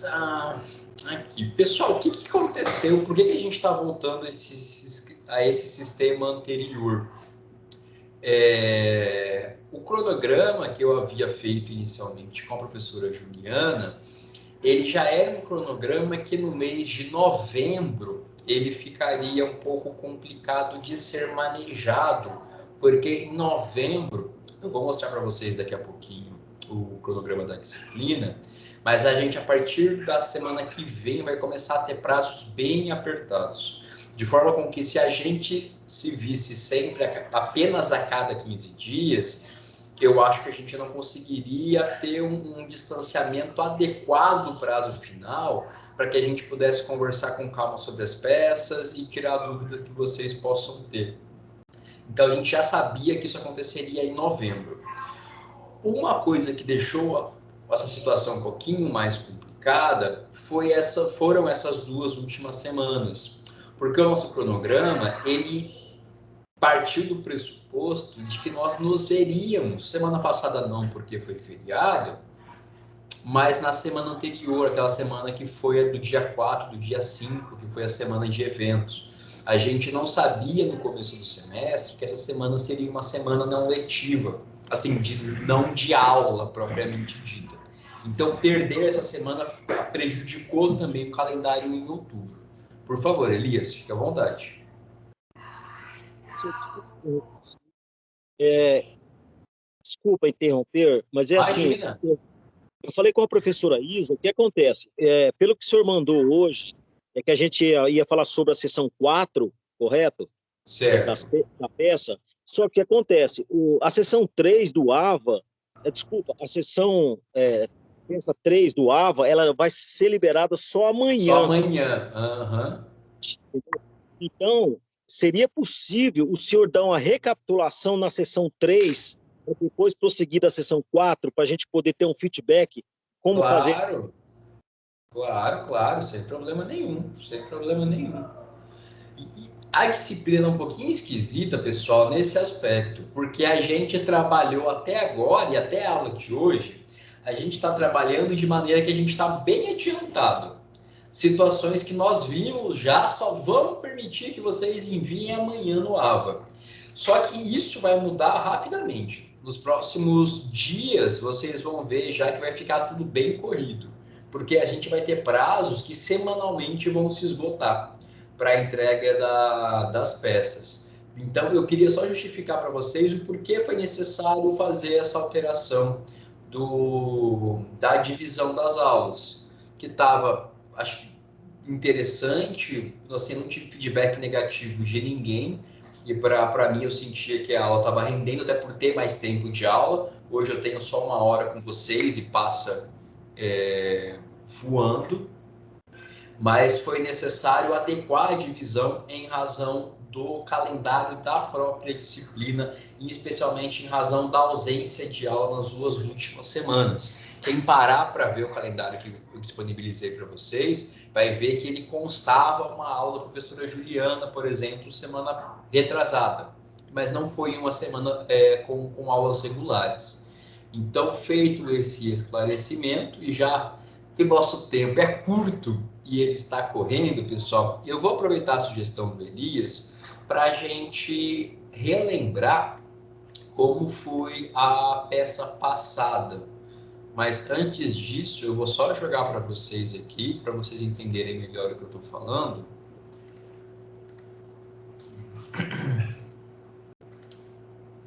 Tá, aqui. Pessoal, o que aconteceu? Por que a gente está voltando a esse sistema anterior? O cronograma que eu havia feito inicialmente com a professora Juliana, ele já era um cronograma que no mês de novembro ele ficaria um pouco complicado de ser manejado, porque em novembro, eu vou mostrar para vocês daqui a pouquinho o cronograma da disciplina, mas a gente, a partir da semana que vem, vai começar a ter prazos bem apertados, de forma com que se a gente se visse sempre apenas a cada 15 dias, eu acho que a gente não conseguiria ter um distanciamento adequado do prazo final para que a gente pudesse conversar com calma sobre as peças e tirar a dúvida que vocês possam ter. Então, a gente já sabia que isso aconteceria em novembro. Uma coisa que deixou essa situação um pouquinho mais complicada foram essas 2 últimas semanas, porque o nosso cronograma, ele partiu do pressuposto de que nós nos veríamos, semana passada não, porque foi feriado, mas na semana anterior, aquela semana que foi a do dia 4, do dia 5, que foi a semana de eventos. A gente não sabia no começo do semestre que essa semana seria uma semana não letiva, assim, não de aula propriamente dita. Então, perder essa semana prejudicou também o calendário em outubro. Por favor, Elias, fique à vontade. Desculpa interromper, mas é assim, Imagina. eu falei com a professora Isa, o que acontece? Pelo que o senhor mandou hoje, é que a gente ia falar sobre a sessão 4, correto? Certo. Da peça, só que o que acontece, a sessão 3 do AVA, a sessão peça 3 do AVA, ela vai ser liberada só Só amanhã. amanhã. Uhum. Então, seria possível o senhor dar uma recapitulação na sessão 3, para depois prosseguir da sessão 4, para a gente poder ter um feedback, como fazer? Claro, sem problema nenhum, sem problema nenhum. E a disciplina é um pouquinho esquisita, pessoal, nesse aspecto, porque a gente trabalhou até agora, e até a aula de hoje, a gente está trabalhando de maneira que a gente está bem adiantado. Situações que nós vimos já só vamos permitir que vocês enviem amanhã no AVA. Só que isso vai mudar rapidamente. Nos próximos dias, vocês vão ver já que vai ficar tudo bem corrido, porque a gente vai ter prazos que semanalmente vão se esgotar para a entrega das peças. Então, eu queria só justificar para vocês o porquê foi necessário fazer essa alteração da divisão das aulas, que estava, acho, interessante, assim, não tive feedback negativo de ninguém, e para mim eu sentia que a aula estava rendendo, até por ter mais tempo de aula. Hoje eu tenho só 1 hora com vocês e passa voando, mas foi necessário adequar a divisão em razão do calendário da própria disciplina e especialmente em razão da ausência de aula nas 2 últimas semanas. Quem parar para ver o calendário que eu disponibilizei para vocês, vai ver que ele constava uma aula da professora Juliana, por exemplo, semana retrasada, mas não foi uma semana com aulas regulares. Então, feito esse esclarecimento, e já que o nosso tempo é curto e ele está correndo, pessoal, eu vou aproveitar a sugestão do Elias para a gente relembrar como foi a peça passada. Mas antes disso, eu vou só jogar para vocês aqui, para vocês entenderem melhor o que eu estou falando.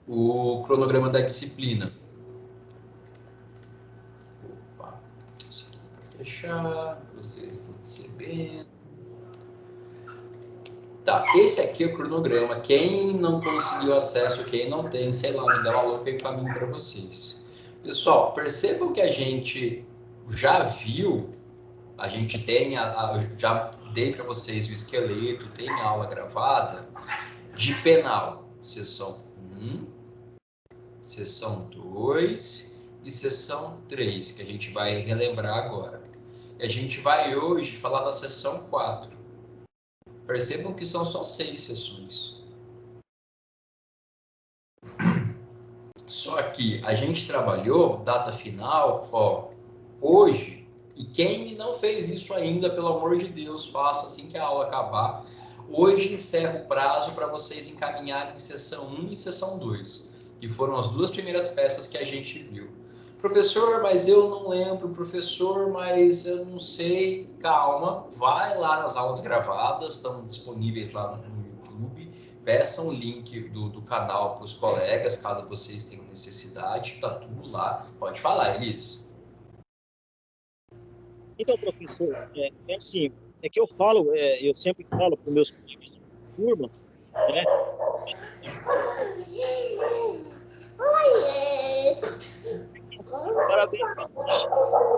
O cronograma da disciplina. Opa, isso aqui para fechar, vocês vão percebendo. Tá, esse aqui é o cronograma. Quem não conseguiu acesso, quem não tem, sei lá, me dá uma louca e encaminho para vocês. Pessoal, percebam que a gente já viu, a gente tem, já dei para vocês o esqueleto, tem a aula gravada de penal. Sessão 1, sessão 2 e sessão 3, que a gente vai relembrar agora. E a gente vai hoje falar da sessão 4. Percebam que são só 6 sessões. Só que a gente trabalhou data final, ó, hoje, e quem não fez isso ainda, pelo amor de Deus, faça assim que a aula acabar. Hoje encerra o prazo para vocês encaminharem em sessão 1 e sessão 2. E foram as duas primeiras peças que a gente viu. Professor, mas eu não lembro. Professor, mas eu não sei. Calma, vai lá nas aulas gravadas, estão disponíveis lá no YouTube. Peçam o link do canal para os colegas, caso vocês tenham necessidade. Está tudo lá. Pode falar, Elis. Então, professor, é assim, é que eu falo, eu sempre falo para os meus colegas de turma, né? Parabéns.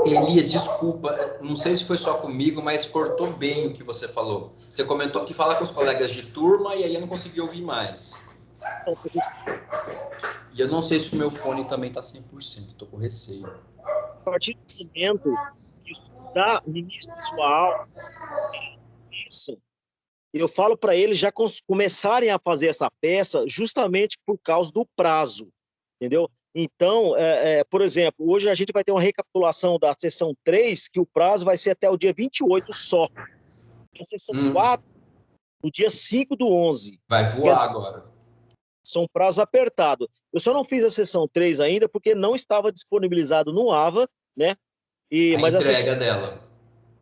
Elias, desculpa, não sei se foi só comigo, mas cortou bem o que você falou. Você comentou que fala com os colegas de turma e aí eu não consegui ouvir mais. E eu não sei se o meu fone também está 100%, estou com receio. A partir do momento que o início da sua aula, eu falo para eles já começarem a fazer essa peça justamente por causa do prazo, entendeu? Então, por exemplo, hoje a gente vai ter uma recapitulação da sessão 3, que o prazo vai ser até o dia 28 só. A sessão 4, no dia 5/11. Vai voar agora. São prazos apertados. Eu só não fiz a sessão 3 ainda porque não estava disponibilizado no AVA, né? Mas a entrega dela.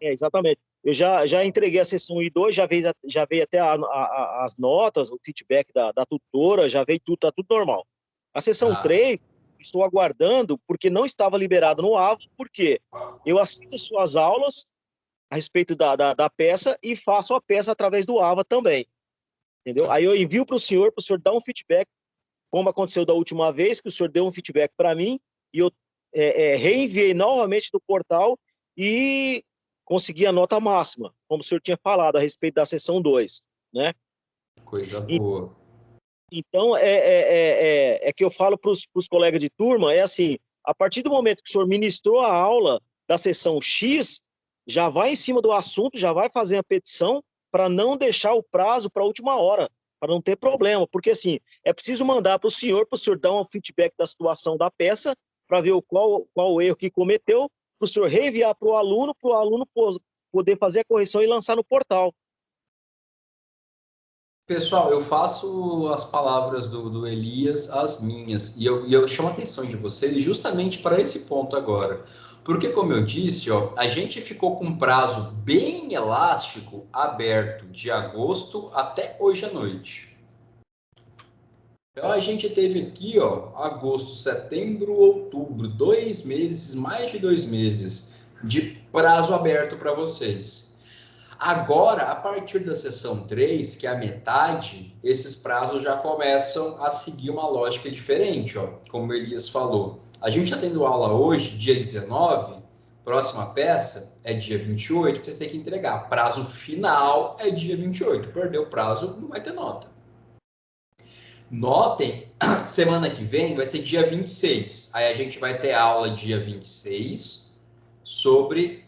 Exatamente. Eu já entreguei a sessão 1 e 2, já veio até as notas, o feedback da tutora, já veio tudo, tá tudo normal. A sessão 3, estou aguardando, porque não estava liberado no AVA, porque eu assisto suas aulas a respeito da peça e faço a peça através do AVA também. Entendeu? Aí eu envio para o senhor dar um feedback, como aconteceu da última vez, que o senhor deu um feedback para mim, e eu reenviei novamente do portal e consegui a nota máxima, como o senhor tinha falado a respeito da sessão 2, né? Coisa boa. Então, é que eu falo para os colegas de turma, é assim, a partir do momento que o senhor ministrou a aula da sessão X, já vai em cima do assunto, já vai fazer a petição para não deixar o prazo para a última hora, para não ter problema, porque assim, é preciso mandar para o senhor dar um feedback da situação da peça, para ver qual o erro que cometeu, para o senhor reenviar para o aluno poder fazer a correção e lançar no portal. Pessoal, eu faço as palavras do Elias as minhas, e eu chamo a atenção de vocês justamente para esse ponto agora. Porque, como eu disse, ó, a gente ficou com um prazo bem elástico aberto de agosto até hoje à noite. Então, a gente teve aqui, ó, agosto, setembro, outubro, 2 meses, mais de 2 meses de prazo aberto para vocês. Agora, a partir da sessão 3, que é a metade, esses prazos já começam a seguir uma lógica diferente, ó, como o Elias falou. A gente está tendo aula hoje, dia 19, próxima peça é dia 28, que vocês têm que entregar. Prazo final é dia 28. Perdeu o prazo, não vai ter nota. Notem, semana que vem vai ser dia 26. Aí a gente vai ter aula dia 26 sobre...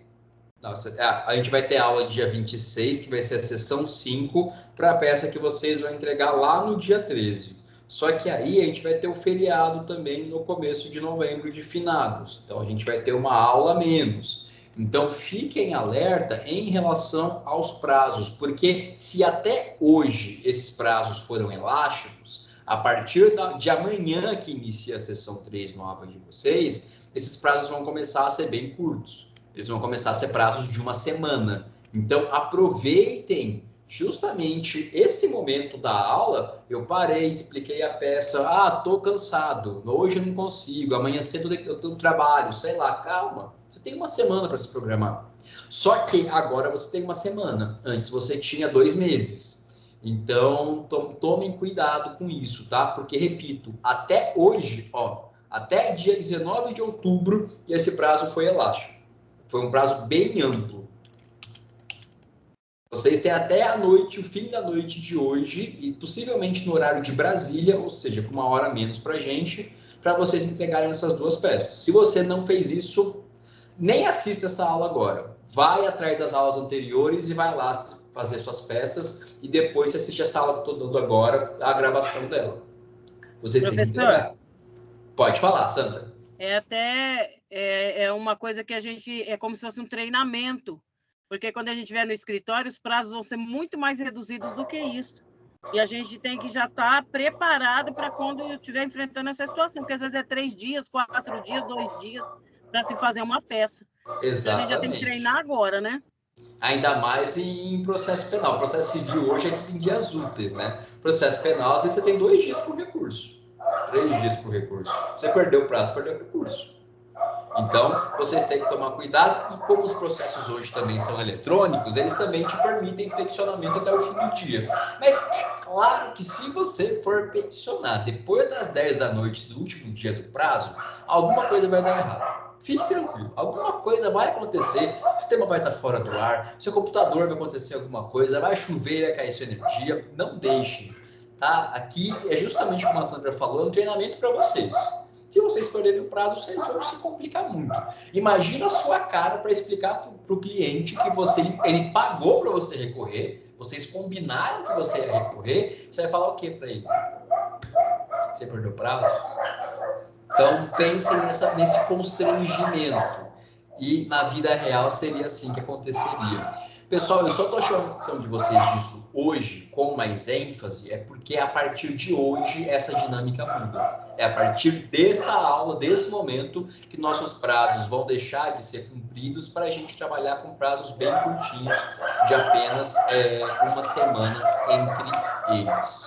Nossa, a gente vai ter aula dia 26, que vai ser a sessão 5, para a peça que vocês vão entregar lá no dia 13. Só que aí a gente vai ter o feriado também no começo de novembro de finados. Então a gente vai ter uma aula a menos. Então fiquem alerta em relação aos prazos, porque se até hoje esses prazos foram elásticos, a partir de amanhã que inicia a sessão 3 nova de vocês, esses prazos vão começar a ser bem curtos. Eles vão começar a ser prazos de uma semana. Então, aproveitem justamente esse momento da aula. Eu parei, expliquei a peça. Tô cansado. Hoje eu não consigo. Amanhã cedo eu tenho trabalho. Sei lá, calma. Você tem uma semana para se programar. Só que agora você tem uma semana. Antes você tinha 2 meses. Então, tomem cuidado com isso, tá? Porque, repito, até hoje, até dia 19 de outubro, esse prazo foi elástico. Foi um prazo bem amplo. Vocês têm até a noite, o fim da noite de hoje, e possivelmente no horário de Brasília, ou seja, com uma hora a menos para a gente, para vocês entregarem essas duas peças. Se você não fez isso, nem assista essa aula agora. Vai atrás das aulas anteriores e vai lá fazer suas peças, e depois você assiste essa aula que eu estou dando agora, a gravação dela. Vocês têm que entregar. Pode falar, Sandra. É uma coisa que a gente... É como se fosse um treinamento, porque quando a gente vier no escritório, os prazos vão ser muito mais reduzidos do que isso. E a gente tem que já estar preparado para quando estiver enfrentando essa situação, porque às vezes é 3 dias, 4 dias, 2 dias para se fazer uma peça. Então a gente já tem que treinar agora, né? Ainda mais em processo penal. Processo civil hoje é tudo em dias úteis, né? Processo penal, às vezes você tem 2 dias por recurso, 3 dias por recurso. Você perdeu o prazo, perdeu o recurso. Então, vocês têm que tomar cuidado, e como os processos hoje também são eletrônicos, eles também te permitem peticionamento até o fim do dia. Mas é claro que se você for peticionar depois das 10 da noite do último dia do prazo, alguma coisa vai dar errado. Fique tranquilo, alguma coisa vai acontecer, o sistema vai estar fora do ar, seu computador vai acontecer alguma coisa, vai chover, vai cair sua energia, não deixem, tá? Aqui é justamente como a Sandra falou, um treinamento para vocês. Se vocês perderem o prazo, vocês vão se complicar muito. Imagina a sua cara para explicar para o cliente que ele pagou para você recorrer, vocês combinaram que você ia recorrer, você vai falar o que para ele? Você perdeu o prazo? Então, pensem nesse constrangimento. E na vida real seria assim que aconteceria. Pessoal, eu só estou chamando a atenção de vocês disso hoje com mais ênfase, é porque a partir de hoje essa dinâmica muda. É a partir dessa aula, desse momento, que nossos prazos vão deixar de ser cumpridos para a gente trabalhar com prazos bem curtinhos, de apenas uma semana entre eles.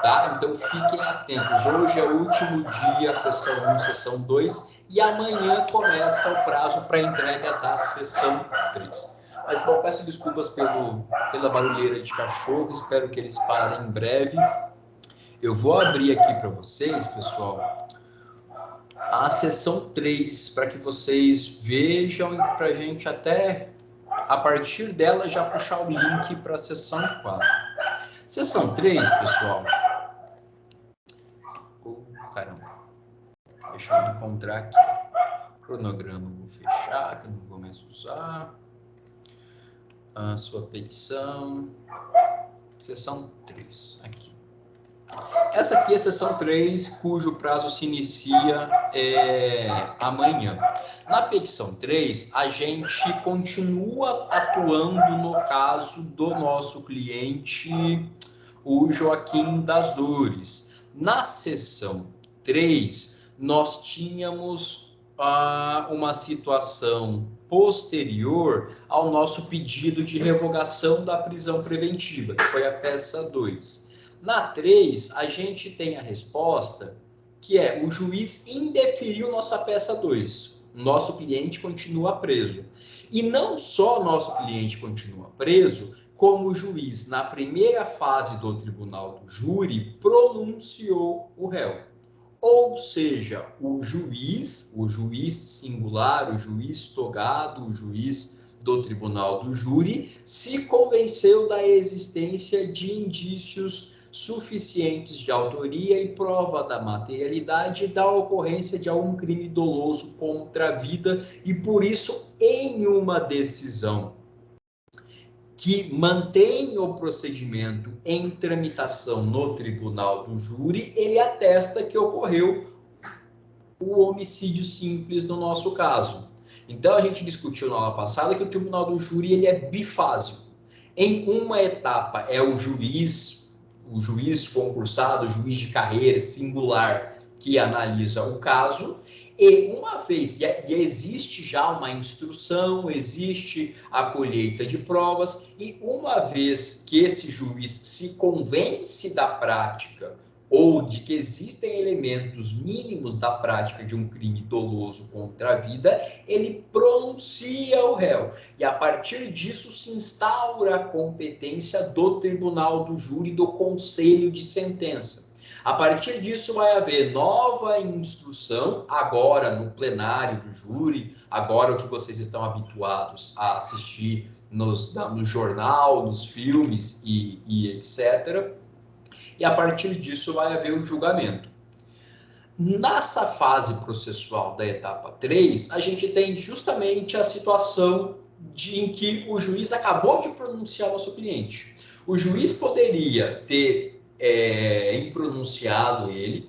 Tá? Então fiquem atentos. Hoje é o último dia, sessão 1, sessão 2, e amanhã começa o prazo para entrega da sessão 3. Mas, bom, peço desculpas pela barulheira de cachorro, espero que eles parem em breve. Eu vou abrir aqui para vocês, pessoal, a sessão 3, para que vocês vejam, e para a gente até, a partir dela, já puxar o link para a sessão 4. Sessão 3, pessoal. Caramba. Deixa eu encontrar aqui. Cronograma, vou fechar, que eu não vou mais usar. A sua petição. Sessão 3, aqui. Essa aqui é a sessão 3, cujo prazo se inicia amanhã. Na petição 3, a gente continua atuando no caso do nosso cliente, o Joaquim das Dores. Na sessão 3, nós tínhamos uma situação posterior ao nosso pedido de revogação da prisão preventiva, que foi a peça 2. Na 3, a gente tem a resposta, que é: o juiz indeferiu nossa peça 2. Nosso cliente continua preso. E não só nosso cliente continua preso, como o juiz, na primeira fase do tribunal do júri, pronunciou o réu. Ou seja, o juiz singular, o juiz togado, o juiz do tribunal do júri, se convenceu da existência de indícios suficientes de autoria e prova da materialidade da ocorrência de algum crime doloso contra a vida, e por isso, em uma decisão que mantém o procedimento em tramitação no tribunal do júri, ele atesta que ocorreu o homicídio simples no nosso caso. Então, a gente discutiu na aula passada que o tribunal do júri ele é bifásico. Em uma etapa é o juiz concursado, o juiz de carreira singular, que analisa o caso. E uma vez, e existe já uma instrução, existe a colheita de provas, e uma vez que esse juiz se convence da prática ou de que existem elementos mínimos da prática de um crime doloso contra a vida, ele pronuncia o réu. E a partir disso se instaura a competência do tribunal do júri, do conselho de sentença. A partir disso vai haver nova instrução, agora no plenário do júri, agora o que vocês estão habituados a assistir no jornal, nos filmes e etc. E a partir disso vai haver o julgamento. Nessa fase processual da etapa 3, a gente tem justamente a situação em que o juiz acabou de pronunciar o nosso cliente. O juiz poderia ter impronunciado ele,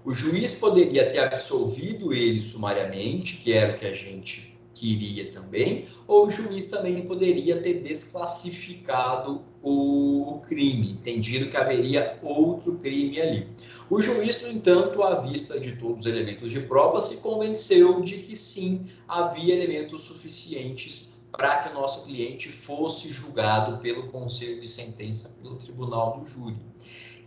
O juiz poderia ter absolvido ele sumariamente, que era o que a gente queria também, ou o juiz também poderia ter desclassificado o crime, entendido que haveria outro crime ali. O juiz, no entanto, à vista de todos os elementos de prova, se convenceu de que sim, havia elementos suficientes para que o nosso cliente fosse julgado pelo conselho de sentença, pelo tribunal do júri.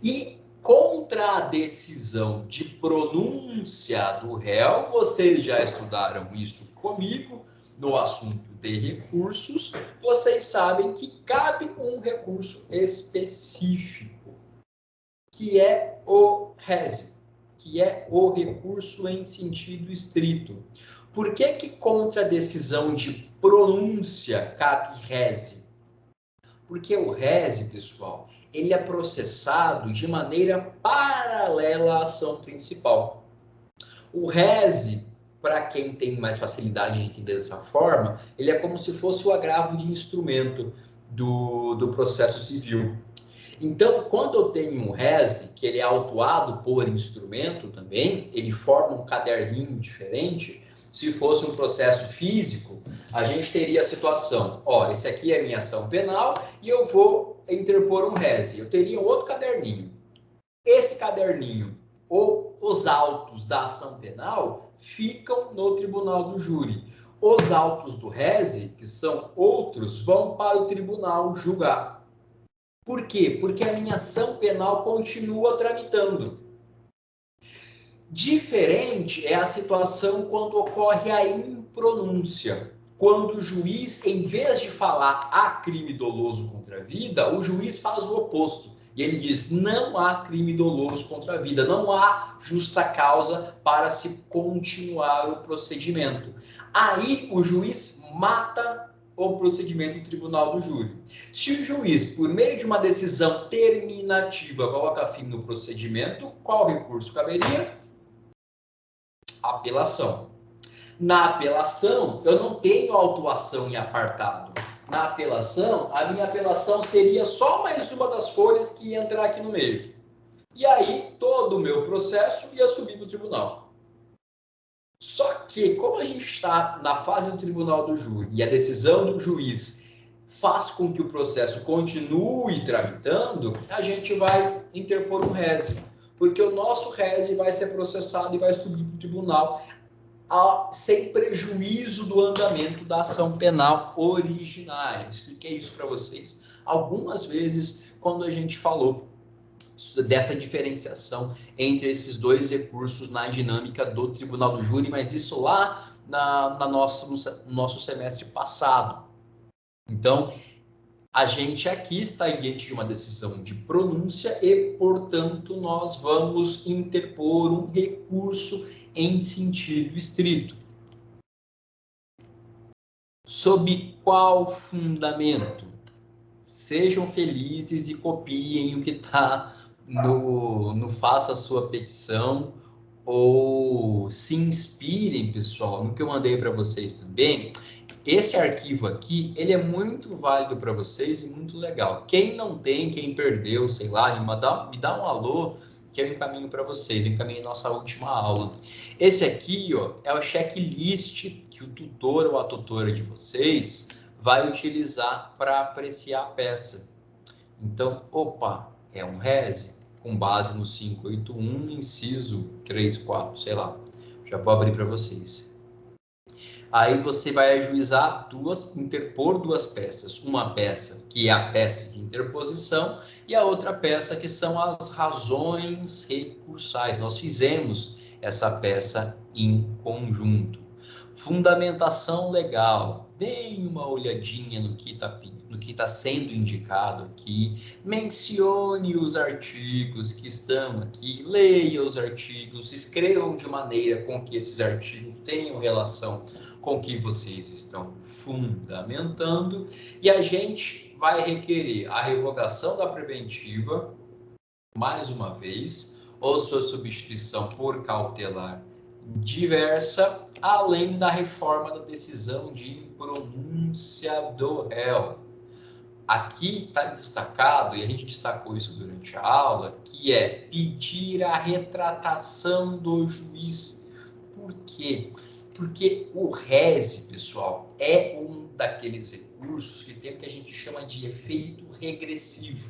E contra a decisão de pronúncia do réu, vocês já estudaram isso comigo no assunto de recursos, vocês sabem que cabe um recurso específico, que é o rese, que é o recurso em sentido estrito. Por que que contra a decisão de pronúncia cabe rese? Porque o rese, pessoal, ele é processado de maneira paralela à ação principal. O rese, para quem tem mais facilidade de entender dessa forma, ele é como se fosse o agravo de instrumento do processo civil. Então, quando eu tenho um rese, que ele é autuado por instrumento também, ele forma um caderninho diferente. Se fosse um processo físico, a gente teria a situação, ó, esse aqui é a minha ação penal e eu vou interpor um rese. Eu teria um outro caderninho. Esse caderninho, ou os autos da ação penal, ficam no tribunal do júri. Os autos do rese, que são outros, vão para o tribunal julgar. Por quê? Porque a minha ação penal continua tramitando. Diferente é a situação quando ocorre a impronúncia. Quando o juiz, em vez de falar há crime doloso contra a vida, o juiz faz o oposto. E ele diz, não há crime doloso contra a vida, não há justa causa para se continuar o procedimento. Aí o juiz mata o procedimento do tribunal do júri. Se o juiz, por meio de uma decisão terminativa, coloca fim no procedimento, qual recurso caberia? Apelação. Na apelação, eu não tenho autuação em apartado. Na apelação, a minha apelação seria só mais uma das folhas que ia entrar aqui no meio. E aí, todo o meu processo ia subir para o tribunal. Só que, como a gente está na fase do tribunal do júri e a decisão do juiz faz com que o processo continue tramitando, a gente vai interpor um rese. Porque o nosso rese vai ser processado e vai subir para o tribunal sem prejuízo do andamento da ação penal originária. Expliquei isso para vocês algumas vezes quando a gente falou dessa diferenciação entre esses dois recursos na dinâmica do tribunal do júri, mas isso lá no nosso semestre passado. Então, a gente aqui está diante de uma decisão de pronúncia e, portanto, nós vamos interpor um recurso em sentido estrito. Sob qual fundamento? Sejam felizes e copiem o que está no Faça a Sua Petição, ou se inspirem, pessoal, no que eu mandei para vocês também. Esse arquivo aqui, ele é muito válido para vocês e muito legal. Quem não tem, quem perdeu, sei lá, me dá um alô, que eu encaminho para vocês, eu encaminhei nossa última aula. Esse aqui, ó, é o checklist que o tutor ou a tutora de vocês vai utilizar para apreciar a peça. Então, opa, é um rese, com base no 581, inciso 3, 4, sei lá. Já vou abrir para vocês. Aí você vai ajuizar interpor duas peças. Uma peça que é a peça de interposição e a outra peça que são as razões recursais. Nós fizemos essa peça em conjunto. Fundamentação legal. Deem uma olhadinha no que está sendo indicado aqui. Mencione os artigos que estão aqui. Leia os artigos. Escrevam de maneira com que esses artigos tenham relação com o que vocês estão fundamentando. E a gente vai requerer a revogação da preventiva, mais uma vez, ou sua substituição por cautelar diversa, além da reforma da decisão de impronúncia do réu. aqui está destacado, e a gente destacou isso durante a aula, que é pedir a retratação do juiz. Por quê? Porque o rese, pessoal, é um daqueles recursos que tem o que a gente chama de efeito regressivo.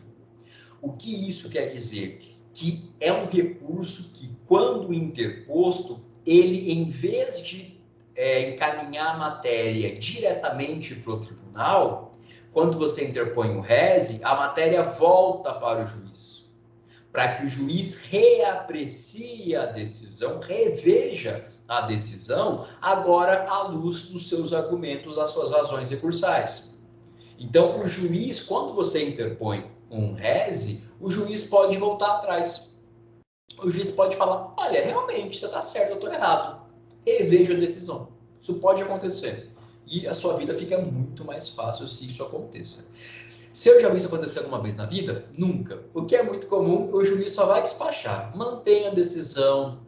O que isso quer dizer? Que é um recurso que, quando interposto, ele, em vez de encaminhar a matéria diretamente para o tribunal, quando você interpõe o rese, a matéria volta para o juiz, para que o juiz reaprecie a decisão, reveja a decisão, agora à luz dos seus argumentos, das suas razões recursais. Então, o juiz, quando você interpõe um rese, o juiz pode voltar atrás. O juiz pode falar, olha, realmente, você está certo, eu estou errado. Reveja a decisão. Isso pode acontecer. E a sua vida fica muito mais fácil se isso aconteça. Se eu já vi isso acontecer alguma vez na vida? Nunca. O que é muito comum, o juiz só vai despachar. Mantenha a decisão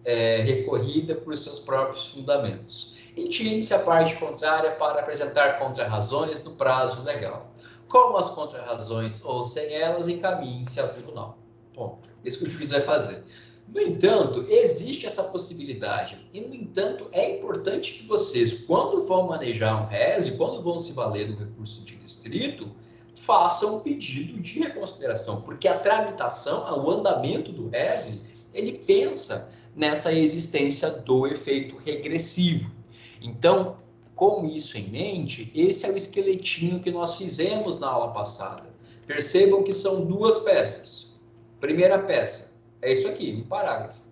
recorrida por seus próprios fundamentos. Intime-se a parte contrária para apresentar contrarrazões no prazo legal. Com as contrarrazões ou sem elas, encaminhe-se ao tribunal. Ponto. Isso que o juiz vai fazer. No entanto, existe essa possibilidade. E, no entanto, é importante que vocês, quando vão manejar um rese, quando vão se valer do recurso de distrito, façam um pedido de reconsideração, porque a tramitação, o andamento do rese, ele pensa nessa existência do efeito regressivo. Então, com isso em mente, esse é o esqueletinho que nós fizemos na aula passada. Percebam que são duas peças. Primeira peça, é isso aqui, um parágrafo.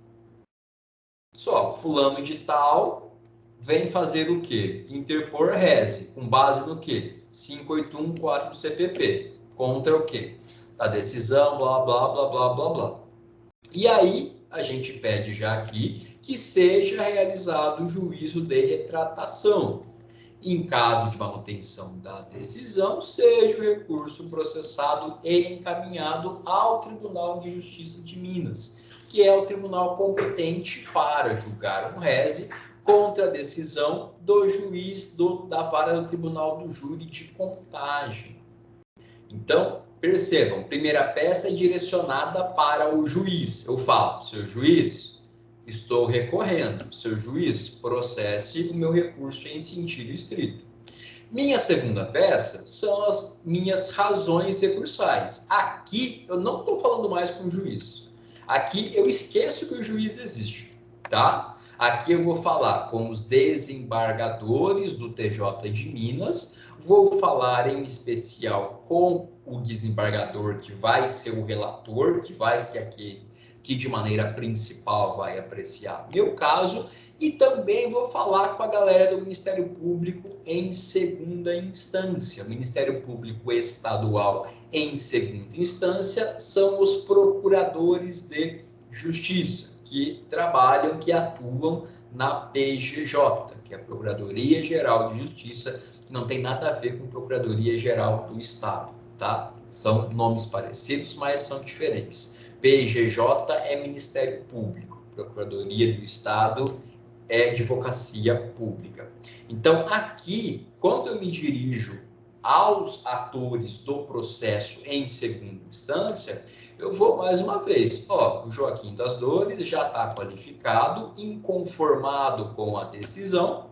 Só, fulano de tal vem fazer o quê? Interpor rese, com base no quê? 5814 do CPP. Contra o quê? A decisão, blá, blá, blá, blá, blá, blá. E aí, a gente pede já aqui que seja realizado o juízo de retratação. Em caso de manutenção da decisão, seja o recurso processado e encaminhado ao Tribunal de Justiça de Minas, que é o tribunal competente para julgar um rese contra a decisão do juiz da vara do Tribunal do Júri de Contagem. Então, percebam, primeira peça é direcionada para o juiz. Eu falo, seu juiz, estou recorrendo. Seu juiz, processe o meu recurso em sentido estrito. Minha segunda peça são as minhas razões recursais. Aqui, eu não estou falando mais com o juiz. Aqui, eu esqueço que o juiz existe, tá? Aqui eu vou falar com os desembargadores do TJ de Minas, vou falar em especial com o desembargador que vai ser o relator, que vai ser aquele que de maneira principal vai apreciar meu caso, e também vou falar com a galera do Ministério Público em segunda instância. O Ministério Público Estadual em segunda instância são os procuradores de justiça, que trabalham, que atuam na PGJ, que é a Procuradoria Geral de Justiça, que não tem nada a ver com Procuradoria Geral do Estado, tá? São nomes parecidos, mas são diferentes. PGJ é Ministério Público, Procuradoria do Estado é Advocacia Pública. Então, aqui, quando eu me dirijo aos atores do processo em segunda instância, eu vou mais uma vez, o Joaquim das Dores já está qualificado, inconformado com a decisão,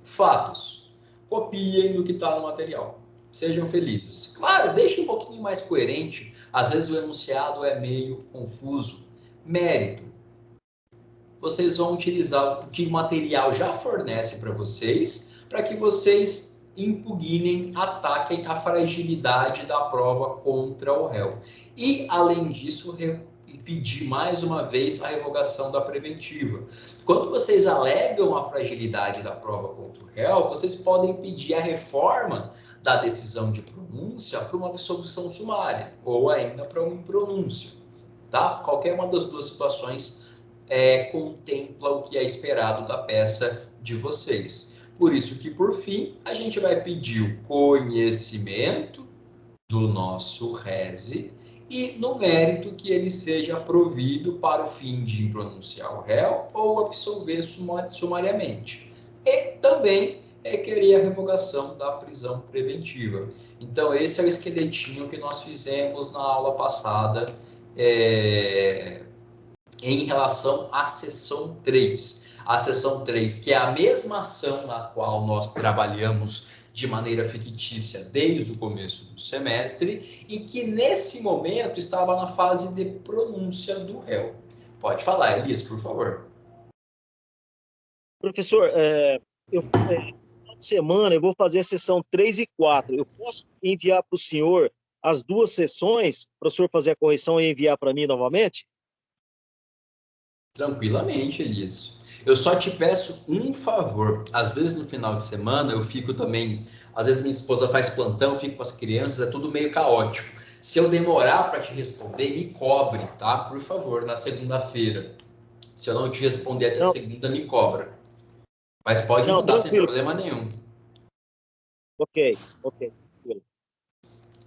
fatos, copiem do que está no material, sejam felizes. Claro, deixe um pouquinho mais coerente, às vezes o enunciado é meio confuso. Mérito, vocês vão utilizar o que o material já fornece para vocês, para que vocês impugnem, ataquem a fragilidade da prova contra o réu. E, além disso, pedir mais uma vez a revogação da preventiva. Quando vocês alegam a fragilidade da prova contra o réu, vocês podem pedir a reforma da decisão de pronúncia para uma absolvição sumária, ou ainda para uma impronúncia, tá? Qualquer uma das duas situações contempla o que é esperado da peça de vocês. Por isso que, por fim, a gente vai pedir o conhecimento do nosso rese e, no mérito, que ele seja provido para o fim de pronunciar o réu ou absolver sumariamente. E também requeria a revogação da prisão preventiva. Então, esse é o esqueletinho que nós fizemos na aula passada em relação à seção 3. A seção 3, que é a mesma ação na qual nós trabalhamos de maneira fictícia desde o começo do semestre e que, nesse momento, estava na fase de pronúncia do réu. Pode falar, Elias, por favor. Professor, final de semana eu vou fazer a sessão 3 e 4. Eu posso enviar para o senhor as duas sessões, para o senhor fazer a correção e enviar para mim novamente? Tranquilamente, Elias. Eu só te peço um favor. Às vezes, no final de semana, eu fico também... Às vezes, minha esposa faz plantão, fico com as crianças, é tudo meio caótico. Se eu demorar para te responder, me cobre, tá? Por favor, na segunda-feira. Se eu não te responder até segunda, me cobra. Mas pode mandar sem problema nenhum. Ok.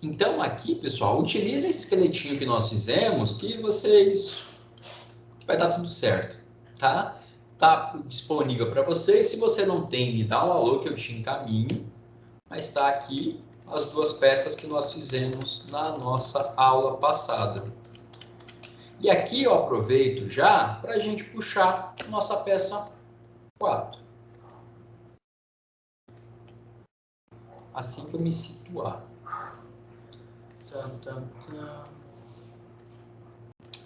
Então, aqui, pessoal, utilize esse esqueletinho que nós fizemos, que vai dar tudo certo, tá? Tá disponível para vocês. Se você não tem, me dá um alô que eu te encaminho. Mas está aqui as duas peças que nós fizemos na nossa aula passada. E aqui eu aproveito já para a gente puxar a nossa peça 4. Assim que eu me situar.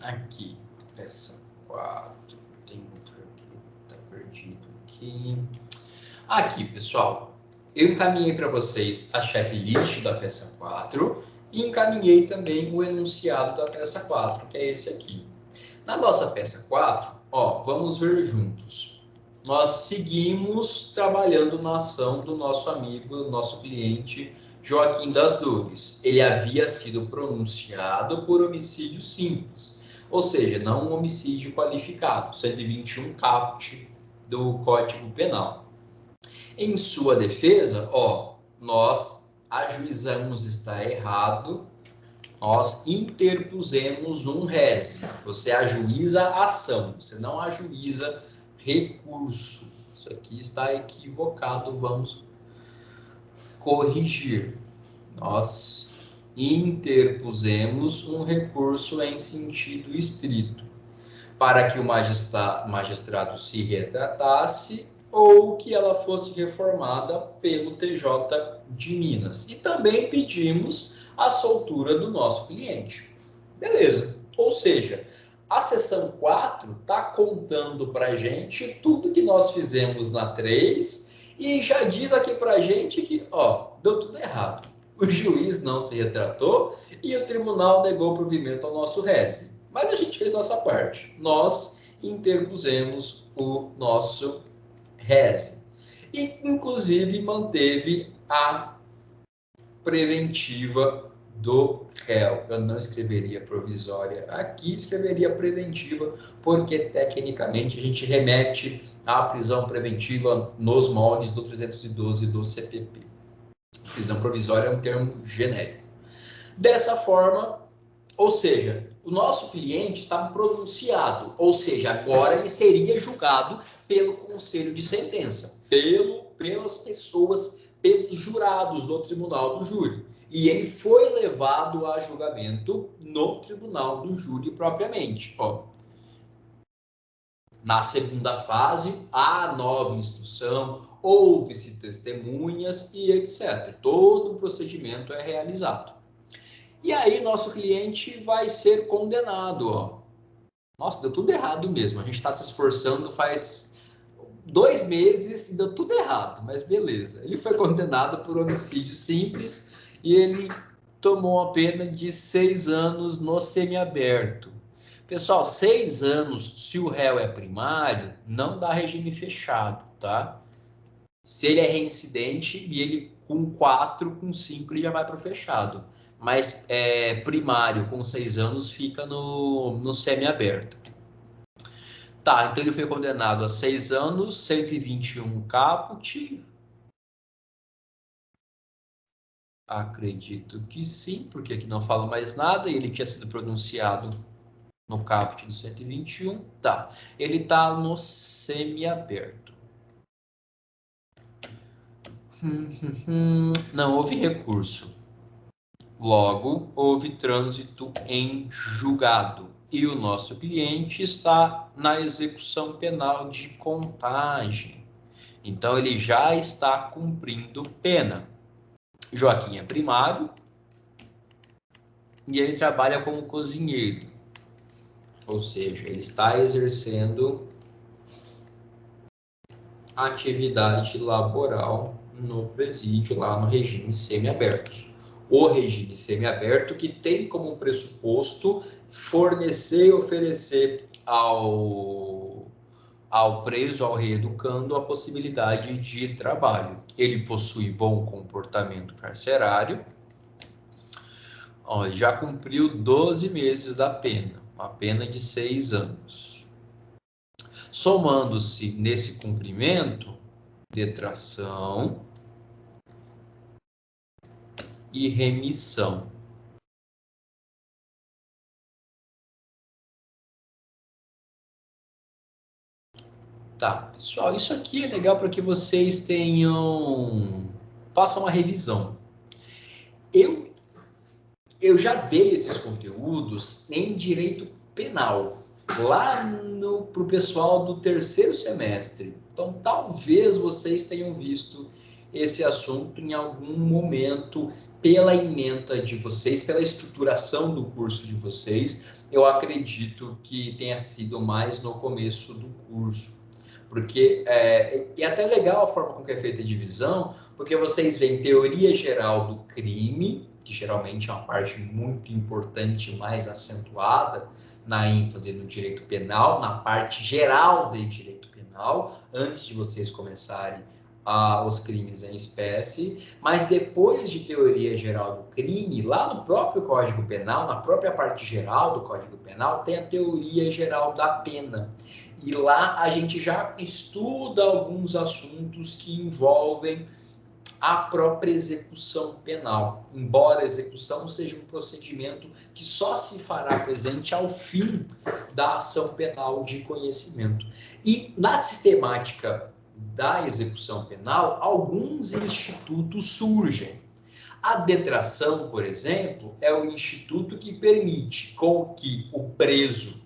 Aqui, peça 4. Tem outro aqui, tá perdido aqui. Aqui, pessoal, eu encaminhei para vocês a checklist da peça 4 e encaminhei também o enunciado da peça 4, que é esse aqui. Na nossa peça 4, vamos ver juntos. Nós seguimos trabalhando na ação do nosso amigo, do nosso cliente, Joaquim das Dores. Ele havia sido pronunciado por homicídio simples, ou seja, não um homicídio qualificado, 121 caput do Código Penal. Em sua defesa, nós ajuizamos estar errado, nós interpusemos um rese. Você ajuiza a ação, você não ajuiza recurso. Isso aqui está equivocado, vamos corrigir. Nós interpusemos um recurso em sentido estrito, para que o magistrado se retratasse ou que ela fosse reformada pelo TJ de Minas. E também pedimos a soltura do nosso cliente. Beleza. Ou seja, a seção 4 está contando para a gente tudo que nós fizemos na 3 e já diz aqui para a gente que, deu tudo errado. O juiz não se retratou e o tribunal negou provimento ao nosso rese. Mas a gente fez nossa parte. Nós interpusemos o nosso rese. E, inclusive, manteve a preventiva do réu. Eu não escreveria provisória aqui, escreveria preventiva, porque, tecnicamente, a gente remete à prisão preventiva nos moldes do 312 do CPP. Prisão provisória é um termo genérico. Dessa forma, ou seja, o nosso cliente estava pronunciado, ou seja, agora ele seria julgado pelo conselho de sentença, pelas pessoas, pelos jurados do tribunal do júri. E ele foi levado a julgamento no tribunal do júri propriamente. Na segunda fase, há nova instrução, houve-se testemunhas e etc. Todo o procedimento é realizado. E aí, nosso cliente vai ser condenado. Nossa, deu tudo errado mesmo. A gente está se esforçando faz 2 meses e deu tudo errado, mas beleza. Ele foi condenado por homicídio simples e ele tomou a pena de 6 anos no semiaberto. Pessoal, 6 anos, se o réu é primário, não dá regime fechado, tá? Se ele é reincidente e ele com 4, com 5, ele já vai para o fechado. Mas primário com 6 anos fica no semiaberto. Tá, então ele foi condenado a 6 anos, 121 caput. Acredito que sim, porque aqui não fala mais nada. Ele tinha sido pronunciado no caput do 121. Tá, ele está no semiaberto. Não houve recurso. Logo, houve trânsito em julgado. E o nosso cliente está na execução penal de contagem. Então, ele já está cumprindo pena. Joaquim é primário e ele trabalha como cozinheiro. Ou seja, ele está exercendo atividade laboral no presídio, lá no regime semiaberto. O regime semiaberto que tem como pressuposto fornecer e oferecer ao preso, ao reeducando, a possibilidade de trabalho. Ele possui bom comportamento carcerário. Ó, já cumpriu 12 meses da pena, uma pena de 6 anos. Somando-se nesse cumprimento, detração e remissão. Tá, pessoal, isso aqui é legal para que vocês façam uma revisão. Eu já dei esses conteúdos em direito penal, lá para o pessoal do terceiro semestre. Então, talvez vocês tenham visto esse assunto em algum momento pela ementa de vocês, pela estruturação do curso de vocês. Eu acredito que tenha sido mais no começo do curso. Porque é até legal a forma com que é feita a divisão, porque vocês veem teoria geral do crime, que geralmente é uma parte muito importante, mais acentuada na ênfase no direito penal, na parte geral de direito penal, antes de vocês começarem os crimes em espécie, mas depois de teoria geral do crime, lá no próprio Código Penal, na própria parte geral do Código Penal, tem a teoria geral da pena. E lá a gente já estuda alguns assuntos que envolvem a própria execução penal, embora a execução seja um procedimento que só se fará presente ao fim da ação penal de conhecimento. E na sistemática da execução penal, alguns institutos surgem. A detração, por exemplo, é o instituto que permite com que o preso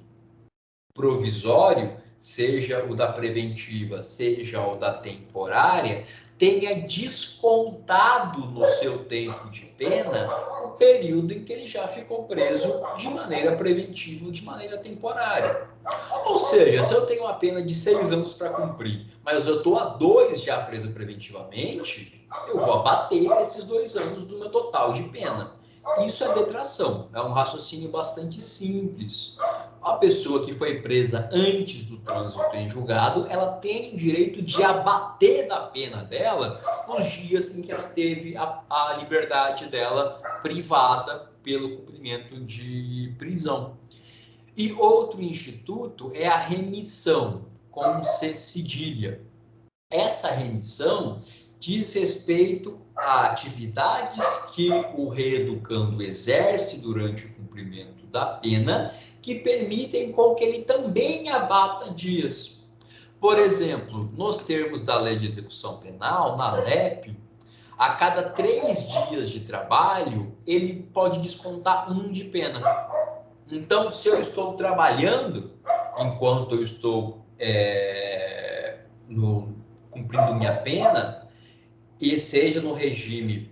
provisório, seja o da preventiva, seja o da temporária, tenha descontado no seu tempo de pena o período em que ele já ficou preso de maneira preventiva ou de maneira temporária. Ou seja, se eu tenho uma pena de 6 anos para cumprir, mas eu estou há 2 já preso preventivamente, eu vou abater esses 2 anos do meu total de pena. Isso é detração, é um raciocínio bastante simples. A pessoa que foi presa antes do trânsito em julgado, ela tem o direito de abater da pena dela os dias em que ela teve a liberdade dela privada pelo cumprimento de prisão. E outro instituto é a remissão, com C cedilha. Essa remissão diz respeito a atividades que o reeducando exerce durante o cumprimento da pena, que permitem com que ele também abata dias. Por exemplo, nos termos da Lei de Execução Penal, na LEP, a cada 3 dias de trabalho, ele pode descontar 1 de pena. Então, se eu estou trabalhando, enquanto eu estou cumprindo minha pena, e seja no regime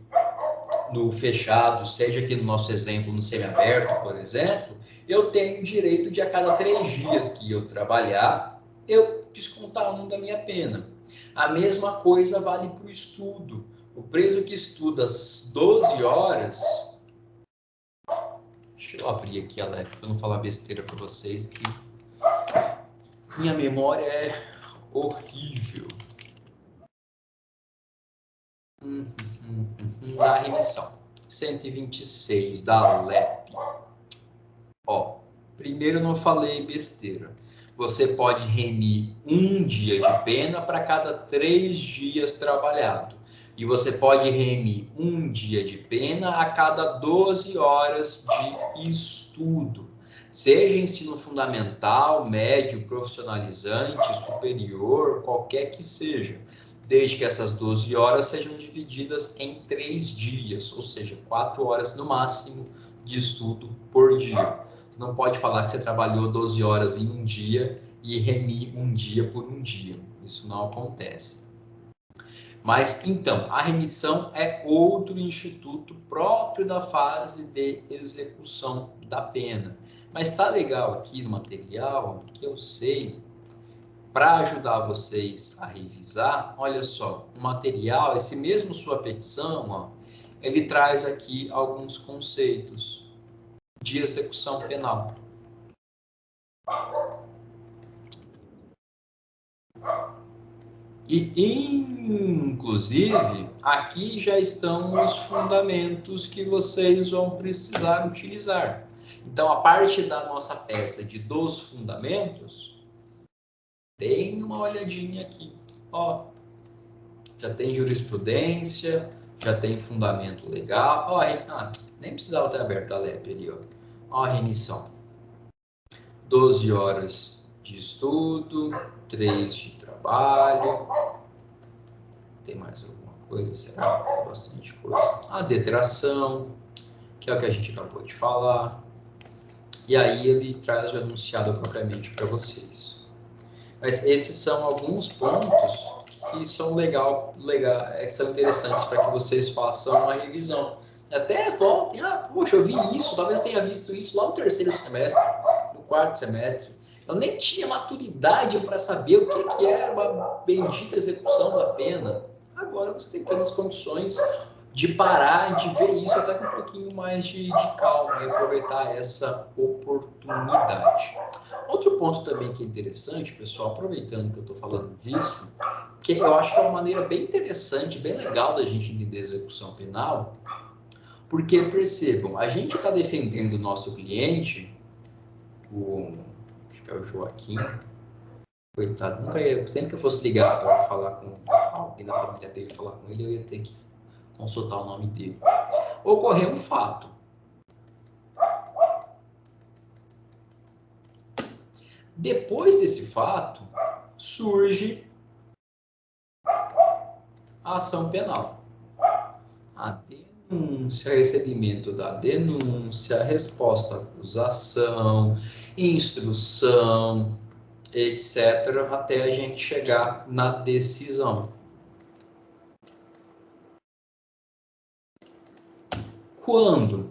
no fechado, seja aqui no nosso exemplo, no semiaberto, por exemplo, eu tenho o direito de a cada 3 dias que eu trabalhar, eu descontar 1 da minha pena. A mesma coisa vale para o estudo. O preso que estuda às 12 horas... Deixa eu abrir aqui a LEP para não falar besteira para vocês, que minha memória é horrível. Da remissão. 126 da LEP. Ó, primeiro não falei besteira. Você pode remir 1 dia de pena para cada 3 dias trabalhado. E você pode remir 1 dia de pena a cada 12 horas de estudo. Seja ensino fundamental, médio, profissionalizante, superior, qualquer que seja. desde que essas 12 horas sejam divididas em 3 dias, ou seja, 4 horas no máximo de estudo por dia. Você não pode falar que você trabalhou 12 horas em um dia e remir um dia por um dia. Isso não acontece. Mas, então, a remissão é outro instituto próprio da fase de execução da pena. Mas está legal aqui no material, que eu sei, para ajudar vocês a revisar, olha só, o material, esse mesmo sua petição, ó, ele traz aqui alguns conceitos de execução penal. E, inclusive, aqui já estão os fundamentos que vocês vão precisar utilizar. Então, a parte da nossa peça de dos fundamentos, tem uma olhadinha aqui. Ó, já tem jurisprudência, já tem fundamento legal. Ó, nem precisava ter aberto a LEP ali, ó. Ó a remissão. 12 horas de estudo, 3 de trabalho. Tem mais alguma coisa? Será? Tem bastante coisa. A detração, que é o que a gente acabou de falar. E aí ele traz o enunciado propriamente para vocês. Mas esses são alguns pontos que são são interessantes para que vocês façam uma revisão. Até voltem, poxa, eu vi isso, talvez eu tenha visto isso lá no 3º semestre, no 4º semestre. Eu nem tinha maturidade para saber o que era uma bendita execução da pena. Agora você tem plenas condições de parar, de ver isso até com um pouquinho mais de calma e aproveitar essa oportunidade. Outro ponto também que é interessante, pessoal, aproveitando que eu estou falando disso, que eu acho que é uma maneira bem interessante, bem legal da gente entender a execução penal, porque, percebam, a gente está defendendo o nosso cliente, acho que é o Joaquim, coitado, sempre que eu fosse ligar para falar com alguém da família dele, falar com ele, eu ia ter que consultar o nome dele. Ocorreu um fato. Depois desse fato, surge a ação penal. A denúncia, recebimento da denúncia, resposta à acusação, instrução, etc., até a gente chegar na decisão. Quando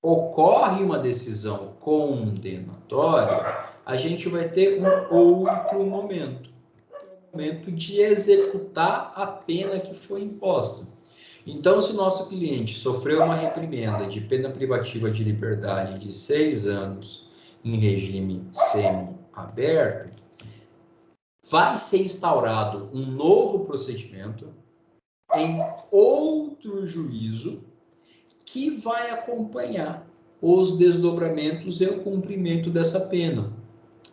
ocorre uma decisão condenatória, a gente vai ter um outro momento, o momento de executar a pena que foi imposta. Então, se o nosso cliente sofreu uma reprimenda de pena privativa de liberdade de 6 anos em regime semi-aberto, vai ser instaurado um novo procedimento em outro juízo que vai acompanhar os desdobramentos e o cumprimento dessa pena.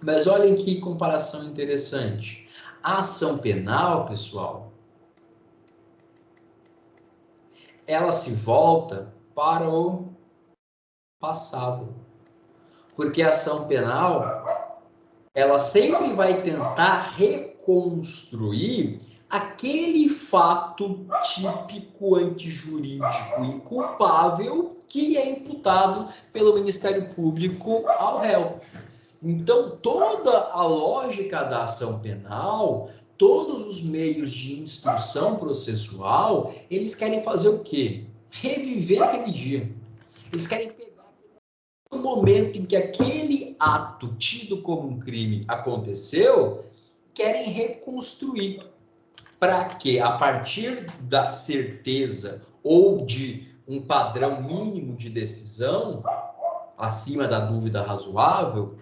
Mas olhem que comparação interessante. A ação penal, pessoal, ela se volta para o passado. Porque a ação penal, ela sempre vai tentar reconstruir aquele fato típico antijurídico e culpável que é imputado pelo Ministério Público ao réu. Então, toda a lógica da ação penal, todos os meios de instrução processual, eles querem fazer o quê? Reviver aquele dia. Eles querem pegar o momento em que aquele ato tido como um crime aconteceu, querem reconstruir. Para que, a partir da certeza ou de um padrão mínimo de decisão, acima da dúvida razoável,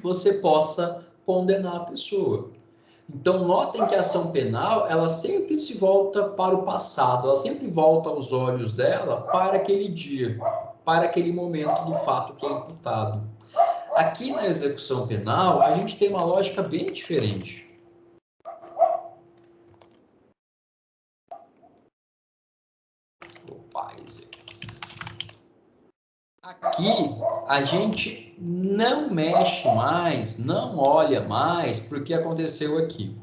você possa condenar a pessoa. Então, notem que a ação penal, ela sempre se volta para o passado, ela sempre volta os olhos dela para aquele dia, para aquele momento do fato que é imputado. Aqui na execução penal, a gente tem uma lógica bem diferente. Aqui a gente não mexe mais, não olha mais para o que aconteceu aqui.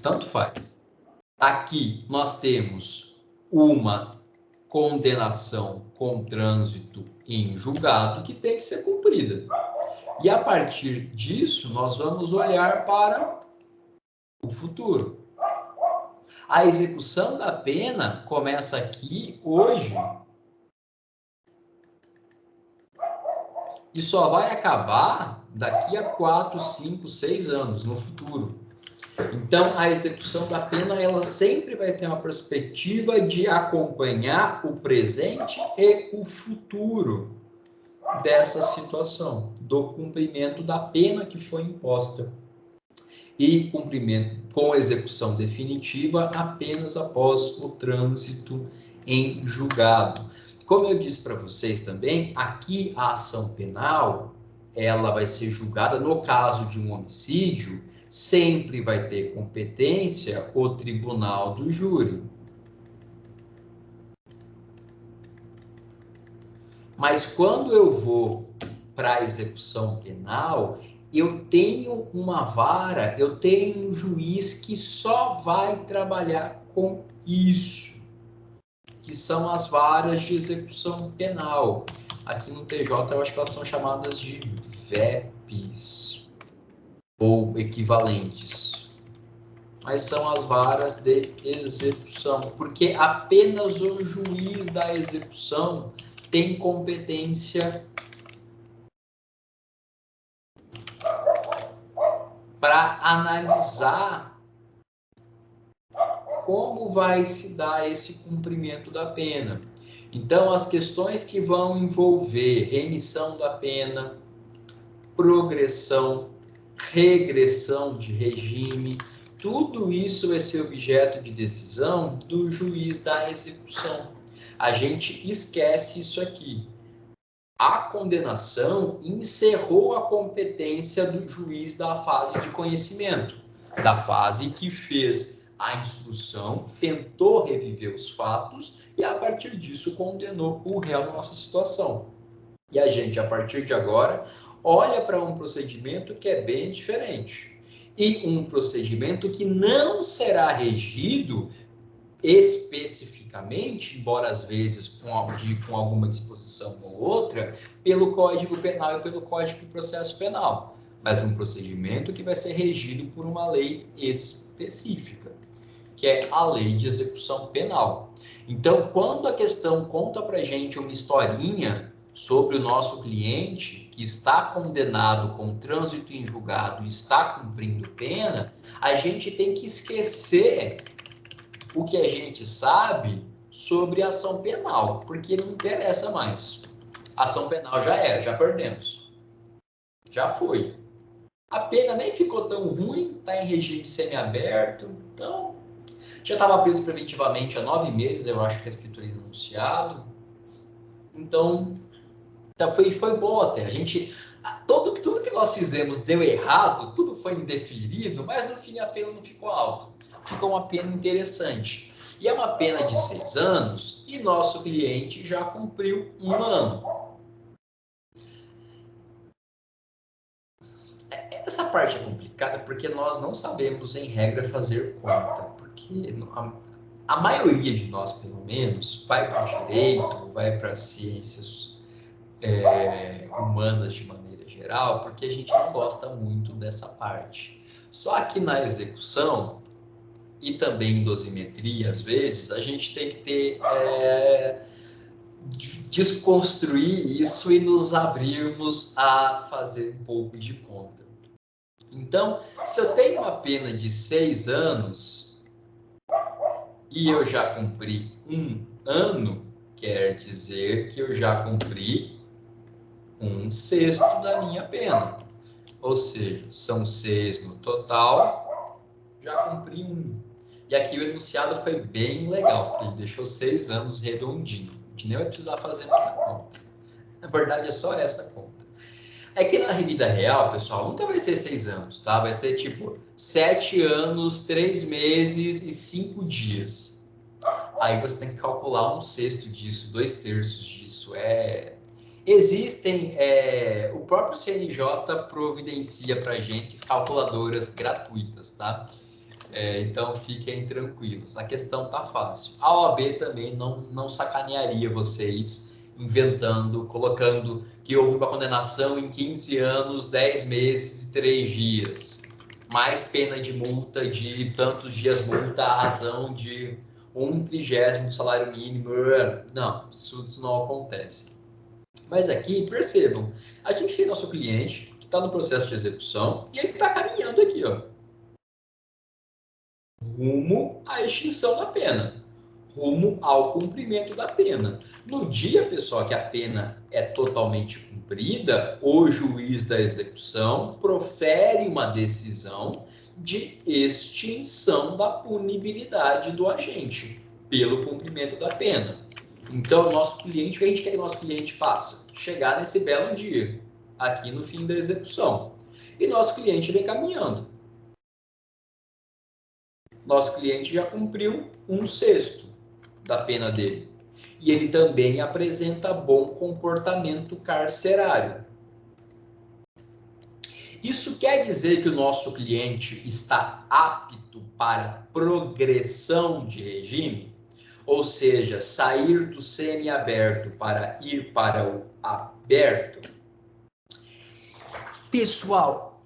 tanto faz. Aqui nós temos uma condenação com trânsito em julgado que tem que ser cumprida. E a partir disso, nós vamos olhar para o futuro. A execução da pena começa aqui hoje e só vai acabar daqui a 4, 5, 6 anos no futuro. Então, a execução da pena, ela sempre vai ter uma perspectiva de acompanhar o presente e o futuro dessa situação, do cumprimento da pena que foi imposta. E cumprimento com execução definitiva apenas após o trânsito em julgado. Como eu disse para vocês também, aqui a ação penal, ela vai ser julgada no caso de um homicídio, sempre vai ter competência o tribunal do júri. Mas quando eu vou para a execução penal, eu tenho uma vara, eu tenho um juiz que só vai trabalhar com isso, que são as varas de execução penal. Aqui no TJ, eu acho que elas são chamadas de VEPs, ou equivalentes. Mas são as varas de execução, porque apenas o juiz da execução tem competência para analisar como vai se dar esse cumprimento da pena. Então, as questões que vão envolver remissão da pena, progressão, regressão de regime, tudo isso vai ser objeto de decisão do juiz da execução. A gente esquece isso aqui. A condenação encerrou a competência do juiz da fase de conhecimento, da fase que fez a instrução, tentou reviver os fatos e, a partir disso, condenou o réu na nossa situação. E a gente, a partir de agora, olha para um procedimento que é bem diferente. E um procedimento que não será regido especificamente, embora às vezes com alguma disposição ou outra, pelo Código Penal e pelo Código de Processo Penal, mas um procedimento que vai ser regido por uma lei específica, que é a Lei de Execução Penal. Então, quando a questão conta para a gente uma historinha sobre o nosso cliente que está condenado com trânsito em julgado e está cumprindo pena, a gente tem que esquecer o que a gente sabe sobre a ação penal, porque não interessa mais. A ação penal já era, já perdemos. Já foi. A pena nem ficou tão ruim, está em regime semiaberto, então já estava preso preventivamente há 9 meses, eu acho que a escritura é enunciado. Então foi bom até. A gente, tudo que nós fizemos deu errado, tudo foi indeferido, mas no fim a pena não ficou alta. Ficou uma pena interessante. E é uma pena de 6 anos e nosso cliente já cumpriu 1 ano. Essa parte é complicada porque nós não sabemos, em regra, fazer conta. Porque a maioria de nós, pelo menos, vai para o direito, vai para as ciências humanas de maneira geral, porque a gente não gosta muito dessa parte. Só que na execução e também em dosimetria, às vezes, a gente tem que ter desconstruir isso e nos abrirmos a fazer um pouco de conta. Então, se eu tenho uma pena de 6 anos e eu já cumpri 1 ano, quer dizer que eu já cumpri 1/6 da minha pena. Ou seja, são 6 no total, já cumpri 1. E aqui o enunciado foi bem legal, porque ele deixou 6 anos redondinho. A gente nem vai precisar fazer muita conta. Na verdade, é só essa conta. É que na vida real, pessoal, nunca vai ser 6 anos, tá? Vai ser tipo 7 anos, 3 meses e 5 dias. Aí você tem que calcular 1/6 disso, 2/3 disso. Existem, o próprio CNJ providencia para a gente calculadoras gratuitas, tá? Então, fiquem tranquilos. A questão tá fácil. A OAB também não sacanearia vocês inventando, colocando que houve uma condenação em 15 anos, 10 meses e 3 dias. Mais pena de multa de tantos dias multa à razão de 1/30 do salário mínimo. Não, isso não acontece. Mas aqui, percebam, a gente tem nosso cliente que está no processo de execução e ele está caminhando aqui, ó, rumo à extinção da pena, rumo ao cumprimento da pena. No dia, pessoal, que a pena é totalmente cumprida, o juiz da execução profere uma decisão de extinção da punibilidade do agente pelo cumprimento da pena. Então, nosso cliente, o que a gente quer que o nosso cliente faça? Chegar nesse belo dia, aqui no fim da execução. E nosso cliente vem caminhando. Nosso cliente já cumpriu 1/6 da pena dele. E ele também apresenta bom comportamento carcerário. Isso quer dizer que o nosso cliente está apto para progressão de regime? Ou seja, sair do semiaberto para ir para o aberto? Pessoal,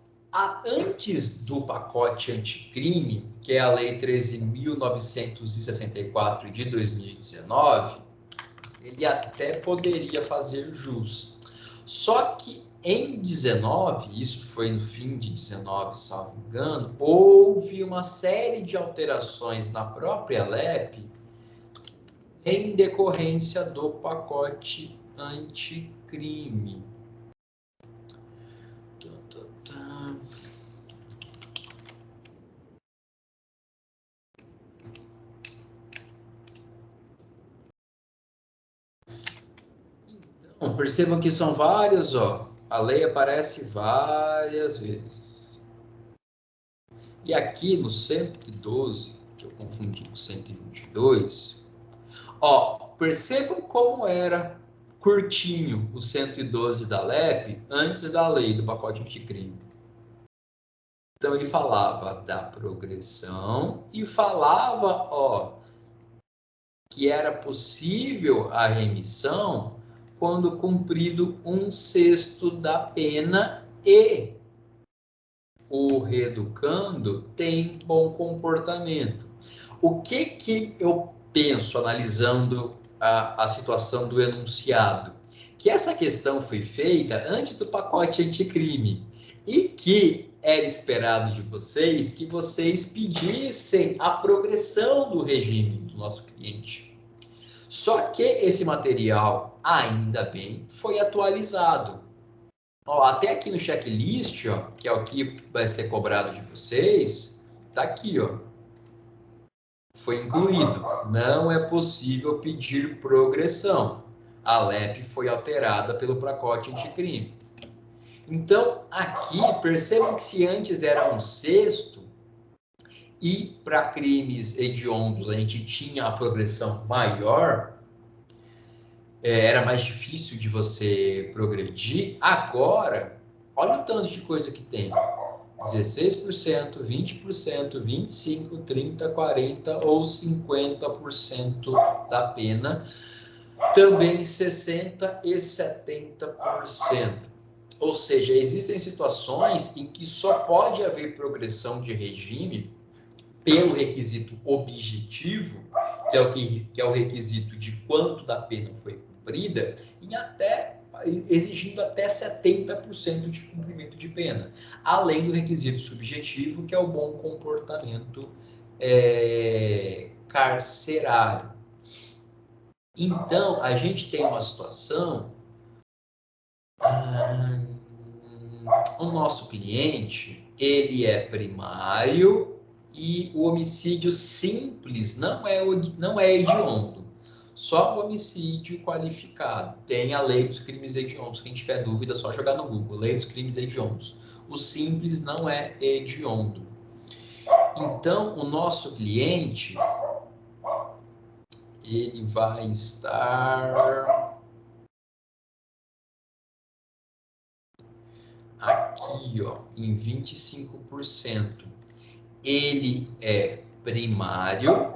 antes do pacote anticrime, que é a Lei 13.964 de 2019, ele até poderia fazer jus. Só que em 19, isso foi no fim de 19, salvo engano, houve uma série de alterações na própria LEP em decorrência do pacote anticrime. Então, percebam que são vários, ó. A lei aparece várias vezes. E aqui no 112, que eu confundi com 122, ó, percebam como era curtinho o 112 da LEP antes da lei do pacote anticrime. Então, ele falava da progressão e falava, ó, que era possível a remissão quando cumprido 1/6 da pena e o reeducando tem bom comportamento. O que eu penso analisando a situação do enunciado? Que essa questão foi feita antes do pacote anticrime e que era esperado de vocês que vocês pedissem a progressão do regime do nosso cliente. Só que esse material, ainda bem, foi atualizado. Ó, até aqui no checklist, ó, que é o que vai ser cobrado de vocês, tá aqui, ó. Foi incluído. Não é possível pedir progressão. A LEP foi alterada pelo pacote anticrime. Então, aqui, percebam que se antes era 1/6, e para crimes hediondos a gente tinha a progressão maior, era mais difícil de você progredir. Agora, olha o tanto de coisa que tem. 16%, 20%, 25%, 30%, 40% ou 50% da pena. Também 60% e 70%. Ou seja, existem situações em que só pode haver progressão de regime pelo requisito objetivo, que é o requisito de quanto da pena foi cumprida, exigindo até 70% de cumprimento de pena, além do requisito subjetivo, que é o bom comportamento carcerário. Então, a gente tem uma situação, o nosso cliente, ele é primário e o homicídio simples não é hediondo. Só o homicídio qualificado. Tem a lei dos crimes hediondos. Quem tiver dúvida, é só jogar no Google. Lei dos crimes hediondos. O simples não é hediondo. Então, o nosso cliente, ele vai estar aqui, ó, em 25%. ele é primário,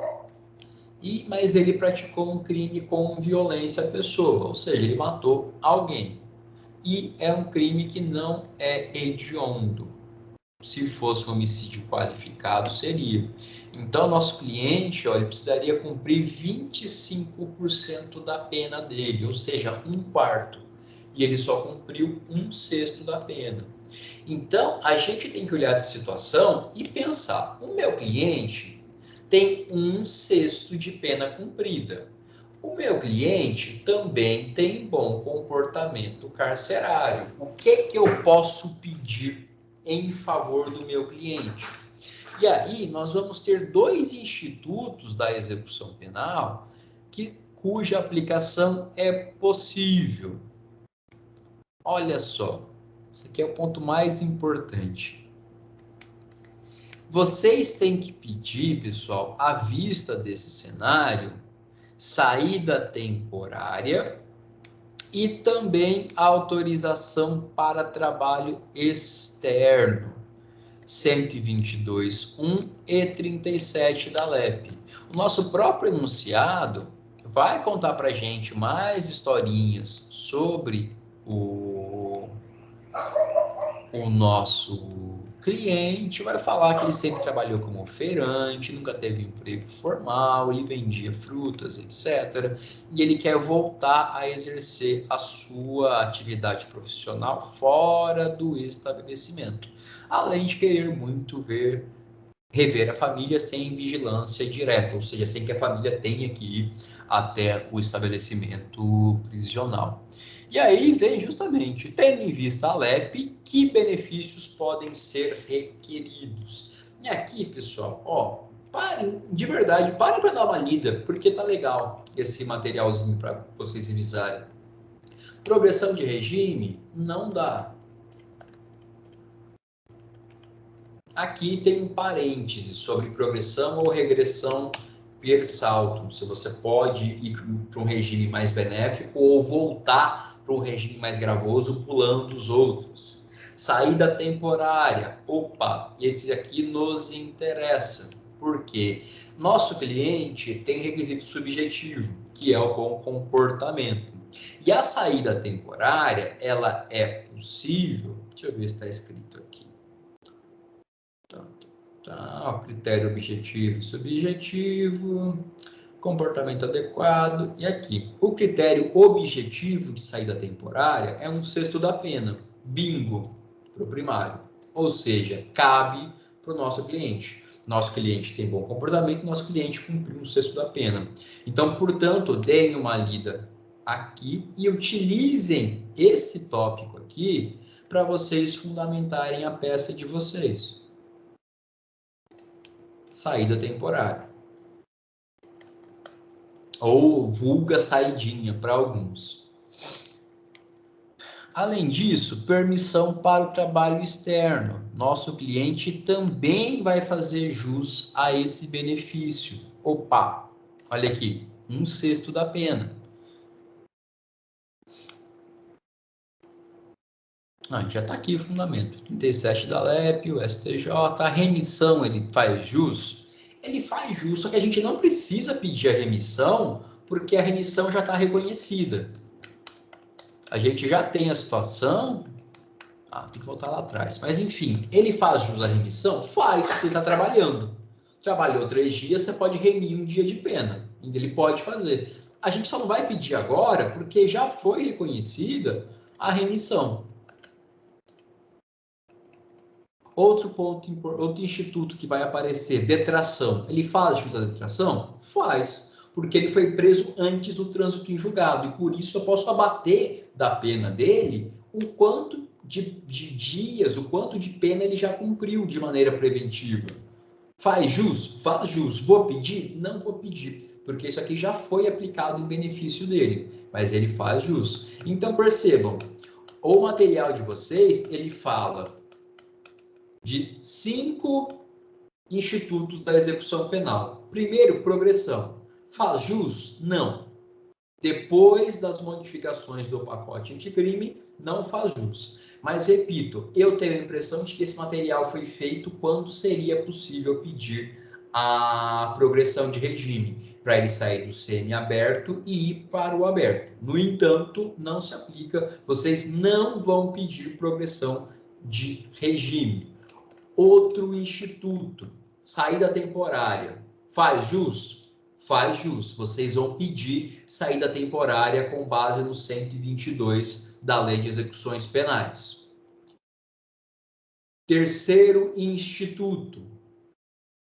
mas ele praticou um crime com violência à pessoa, ou seja, ele matou alguém. E é um crime que não é hediondo. Se fosse um homicídio qualificado, seria. Então, nosso cliente, ele precisaria cumprir 25% da pena dele, ou seja, 1/4. E ele só cumpriu 1/6 da pena. Então, a gente tem que olhar essa situação e pensar, o meu cliente tem 1/6 de pena cumprida. O meu cliente também tem bom comportamento carcerário. O que eu posso pedir em favor do meu cliente? E aí, nós vamos ter 2 institutos da execução penal cuja aplicação é possível. Olha só, esse aqui é o ponto mais importante. Vocês têm que pedir, pessoal, à vista desse cenário, saída temporária e também autorização para trabalho externo, 122.1 e 37 da LEP. O nosso próprio enunciado vai contar para a gente mais historinhas sobre o nosso cliente, vai falar que ele sempre trabalhou como feirante, nunca teve emprego formal, ele vendia frutas, etc. E ele quer voltar a exercer a sua atividade profissional fora do estabelecimento, além de querer muito rever a família sem vigilância direta, ou seja, sem que a família tenha que ir até o estabelecimento prisional. E aí vem justamente, tendo em vista a LEP, que benefícios podem ser requeridos. E aqui, pessoal, parem, de verdade, parem para dar uma lida, porque tá legal esse materialzinho para vocês revisarem. Progressão de regime, não dá. Aqui tem um parêntese sobre progressão ou regressão per saltum, se você pode ir para um regime mais benéfico ou voltar para um regime mais gravoso, pulando os outros. Saída temporária. Opa, esse aqui nos interessa. Por quê? Nosso cliente tem requisito subjetivo, que é o bom comportamento. E a saída temporária, ela é possível... Deixa eu ver se está escrito aqui. Tá, critério objetivo e subjetivo... comportamento adequado, e aqui, o critério objetivo de saída temporária é 1/6 da pena, bingo, para o primário, ou seja, cabe para o nosso cliente. Nosso cliente tem bom comportamento, nosso cliente cumpriu 1/6 da pena. Então, portanto, deem uma lida aqui e utilizem esse tópico aqui para vocês fundamentarem a peça de vocês. Saída temporária. Ou vulga saidinha para alguns. Além disso, permissão para o trabalho externo. Nosso cliente também vai fazer jus a esse benefício. Opa, olha aqui, 1/6 da pena. Já está aqui o fundamento. 37 da LEP, o STJ, a remissão ele faz jus? Ele faz jus, só que a gente não precisa pedir a remissão, porque a remissão já está reconhecida. A gente já tem a situação... tem que voltar lá atrás. Mas, enfim, ele faz jus à remissão? Faz, porque ele está trabalhando. Trabalhou 3 dias, você pode remir 1 dia de pena. Ele pode fazer. A gente só não vai pedir agora, porque já foi reconhecida a remissão. Outro ponto, outro instituto que vai aparecer, detração. Ele faz jus à detração? Faz, porque ele foi preso antes do trânsito em julgado, e por isso eu posso abater da pena dele o quanto de dias, o quanto de pena ele já cumpriu de maneira preventiva. Faz jus? Faz jus. Vou pedir? Não vou pedir, porque isso aqui já foi aplicado em benefício dele, mas ele faz jus. Então, percebam, o material de vocês, ele fala de 5 institutos da execução penal. Primeiro, progressão. Faz jus? Não. Depois das modificações do pacote anticrime, não faz jus. Mas, repito, eu tenho a impressão de que esse material foi feito quando seria possível pedir a progressão de regime, para ele sair do semi-aberto e ir para o aberto. No entanto, não se aplica, vocês não vão pedir progressão de regime. Outro instituto, saída temporária, faz jus? Faz jus. Vocês vão pedir saída temporária com base no 122 da Lei de Execuções Penais. Terceiro instituto,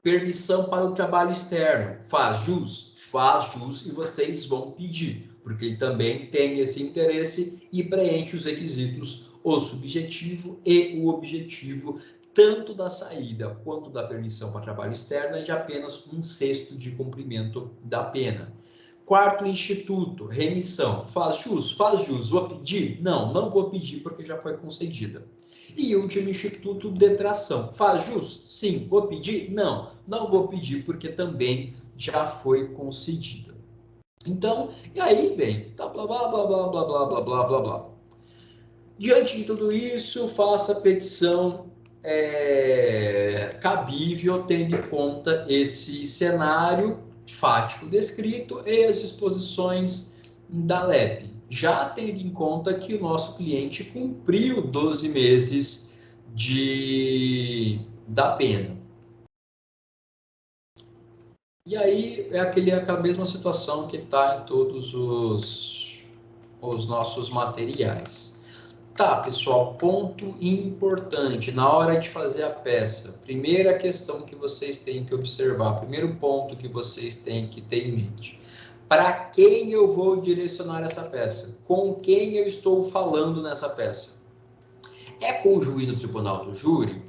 permissão para o trabalho externo. Faz jus? Faz jus e vocês vão pedir, porque ele também tem esse interesse e preenche os requisitos, o subjetivo e o objetivo, tanto da saída quanto da permissão para trabalho externo, é de apenas 1/6 de cumprimento da pena. Quarto instituto, remissão. Faz jus? Faz jus. Vou pedir? Não, não vou pedir porque já foi concedida. E último instituto, detração. Faz jus? Sim. Vou pedir? Não, não vou pedir porque também já foi concedida. Então, e aí vem, tá, blá, blá, blá, blá, blá, blá, blá, blá, blá, blá. Diante de tudo isso, faça a petição cabível, tendo em conta esse cenário fático descrito e as disposições da LEP, já tendo em conta que o nosso cliente cumpriu 12 meses da pena. E aí é aquela mesma situação que está em todos os nossos materiais. Tá, pessoal, ponto importante, na hora de fazer a peça, primeira questão que vocês têm que observar, primeiro ponto que vocês têm que ter em mente. Para quem eu vou direcionar essa peça? Com quem eu estou falando nessa peça? É com o juiz do tribunal do júri?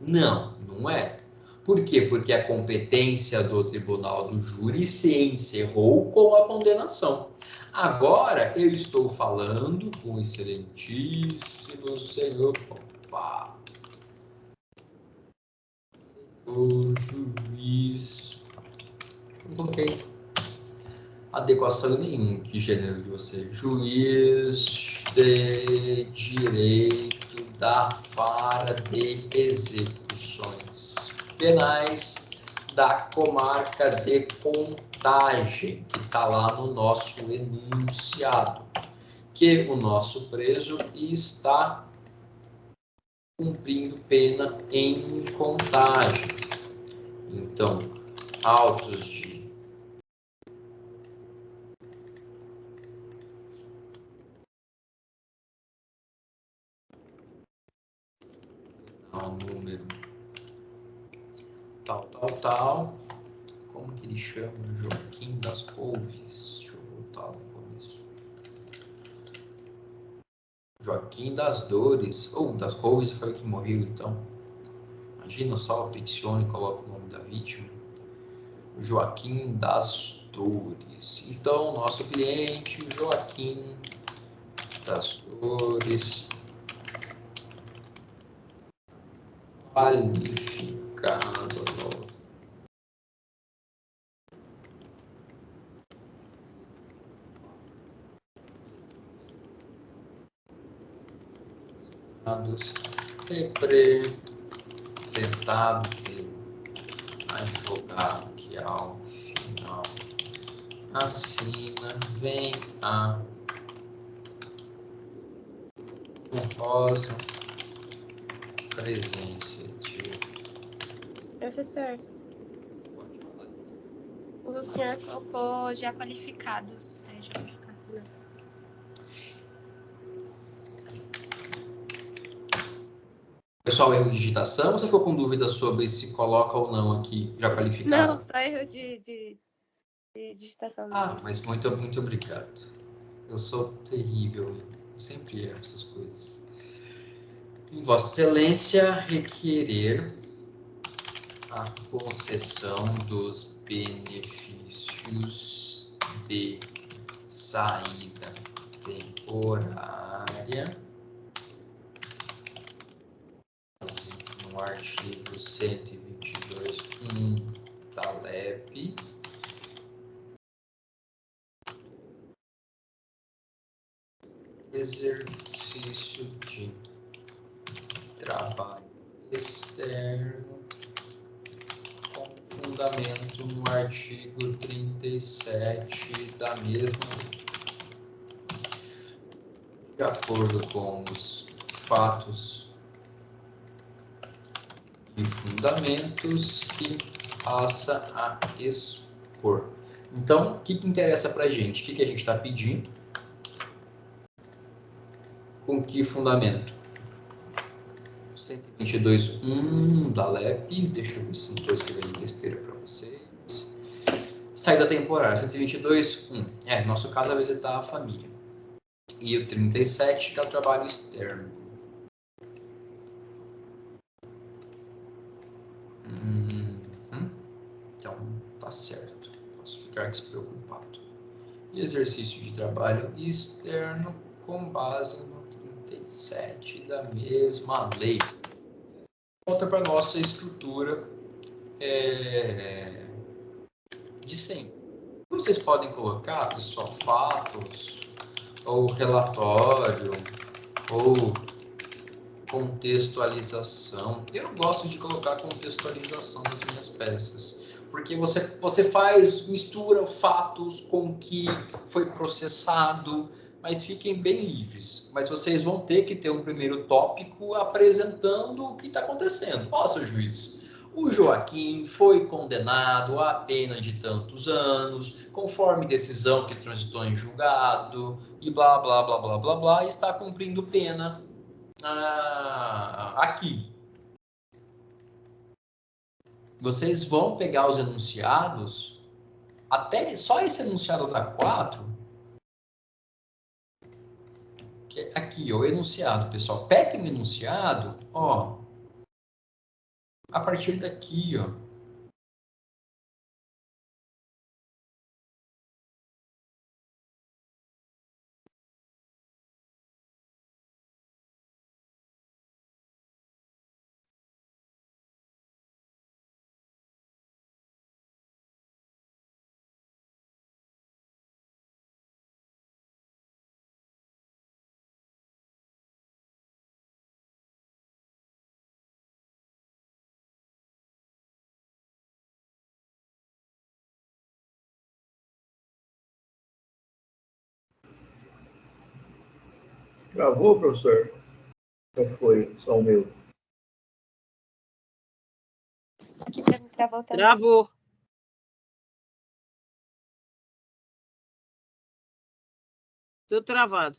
Não, não é. Por quê? Porque a competência do tribunal do júri se encerrou com a condenação. Agora eu estou falando com o excelentíssimo senhor, o juiz, não coloquei adequação nenhuma de gênero de você, juiz de direito da vara de execuções penais da comarca de Contagem, que está lá no nosso enunciado, que o nosso preso está cumprindo pena em Contagem. Então, autos de número tal, como que ele chama? Joaquim das Couves. Deixa eu voltar lá no começo. Joaquim das Dores. Das Couves foi o que morreu, então. Imagina só, peticione e coloca o nome da vítima. Joaquim das Dores. Então, nosso cliente, Joaquim das Dores, qualificado representado pelo advogado que ao final assina, vem a honrosa presença de... Professor, o senhor colocou já qualificado. Pessoal, erro de digitação, ou você ficou com dúvida sobre se coloca ou não aqui, já qualificado? Não, só erro de digitação. Mas muito obrigado. Eu sou terrível, eu sempre erro essas coisas. Em Vossa Excelência, requerer a concessão dos benefícios de saída temporária no artigo 122.1 da LEP, exercício de trabalho externo com fundamento no artigo 37 da mesma lei. De acordo com os fatos e fundamentos que passa a expor. Então, o que interessa para a gente? O que a gente está pedindo? Com que fundamento? 122.1 da LEP. Deixa eu ver se não estou escrevendo besteira para vocês. Saída temporária, 122.1. No nosso caso, é visitar a família. E o 37, que é o trabalho externo. Então, tá certo. Posso ficar despreocupado. E exercício de trabalho externo com base no 37 da mesma lei. Volta para a nossa estrutura de sempre. Vocês podem colocar, pessoal, fatos, ou relatório, ou contextualização. Eu gosto de colocar contextualização nas minhas peças, porque você mistura fatos com o que foi processado, mas fiquem bem livres. Mas vocês vão ter que ter um primeiro tópico apresentando o que está acontecendo. Ó, seu juiz, o Joaquim foi condenado a pena de tantos anos, conforme decisão que transitou em julgado, e blá, blá, blá, blá, blá, blá, e está cumprindo pena aqui. Vocês vão pegar os enunciados, até só esse enunciado da 4, que é aqui, ó, o enunciado, pessoal. Peguem o enunciado, ó, a partir daqui, ó. Travou, professor? Qual foi? Só o meu. Aqui pra mim travou também. Travou. Tudo travado.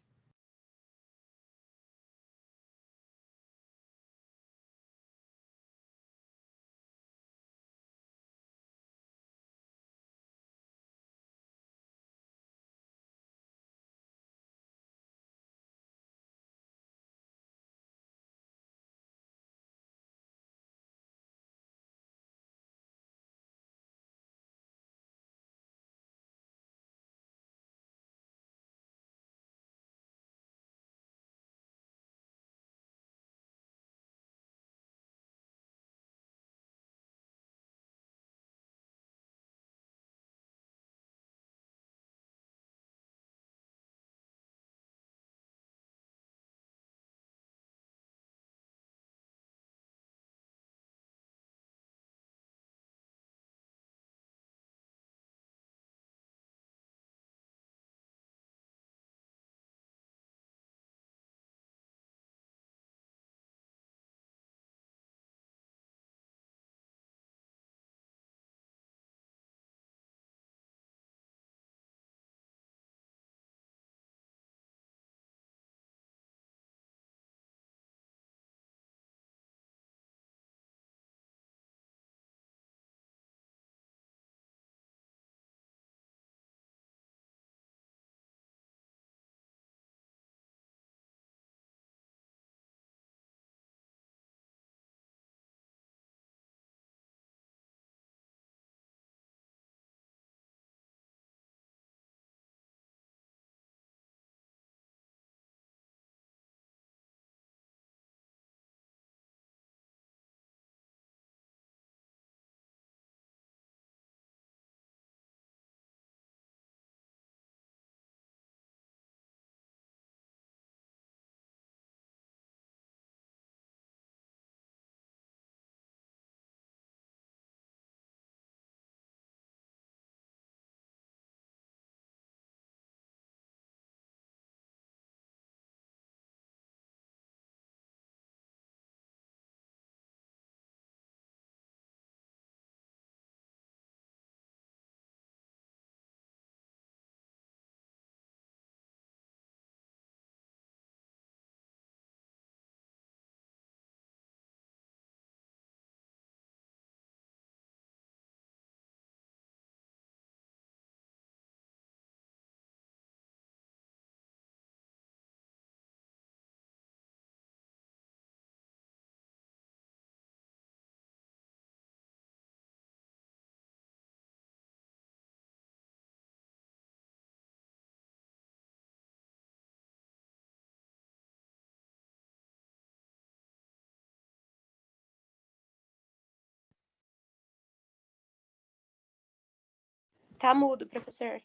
Tá mudo, professor.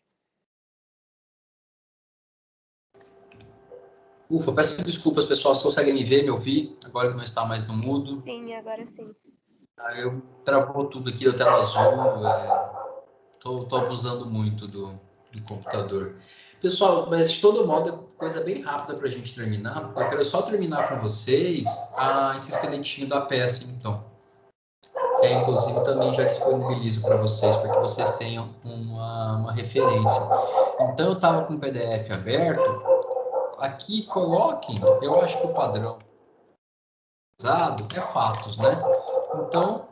Ufa, peço desculpas, pessoal, se conseguem me ver, me ouvir, agora que não está mais no mudo. Sim, agora sim. Eu travou tudo aqui, a tela azul, tô abusando muito do computador. Pessoal, mas de todo modo, coisa bem rápida para a gente terminar. Eu quero só terminar com vocês esse esqueletinho da peça, então. Inclusive, também já disponibilizo para vocês, para que vocês tenham uma referência. Então, eu estava com o PDF aberto. Aqui, coloquem, eu acho que o padrão usado é fatos, né? Então,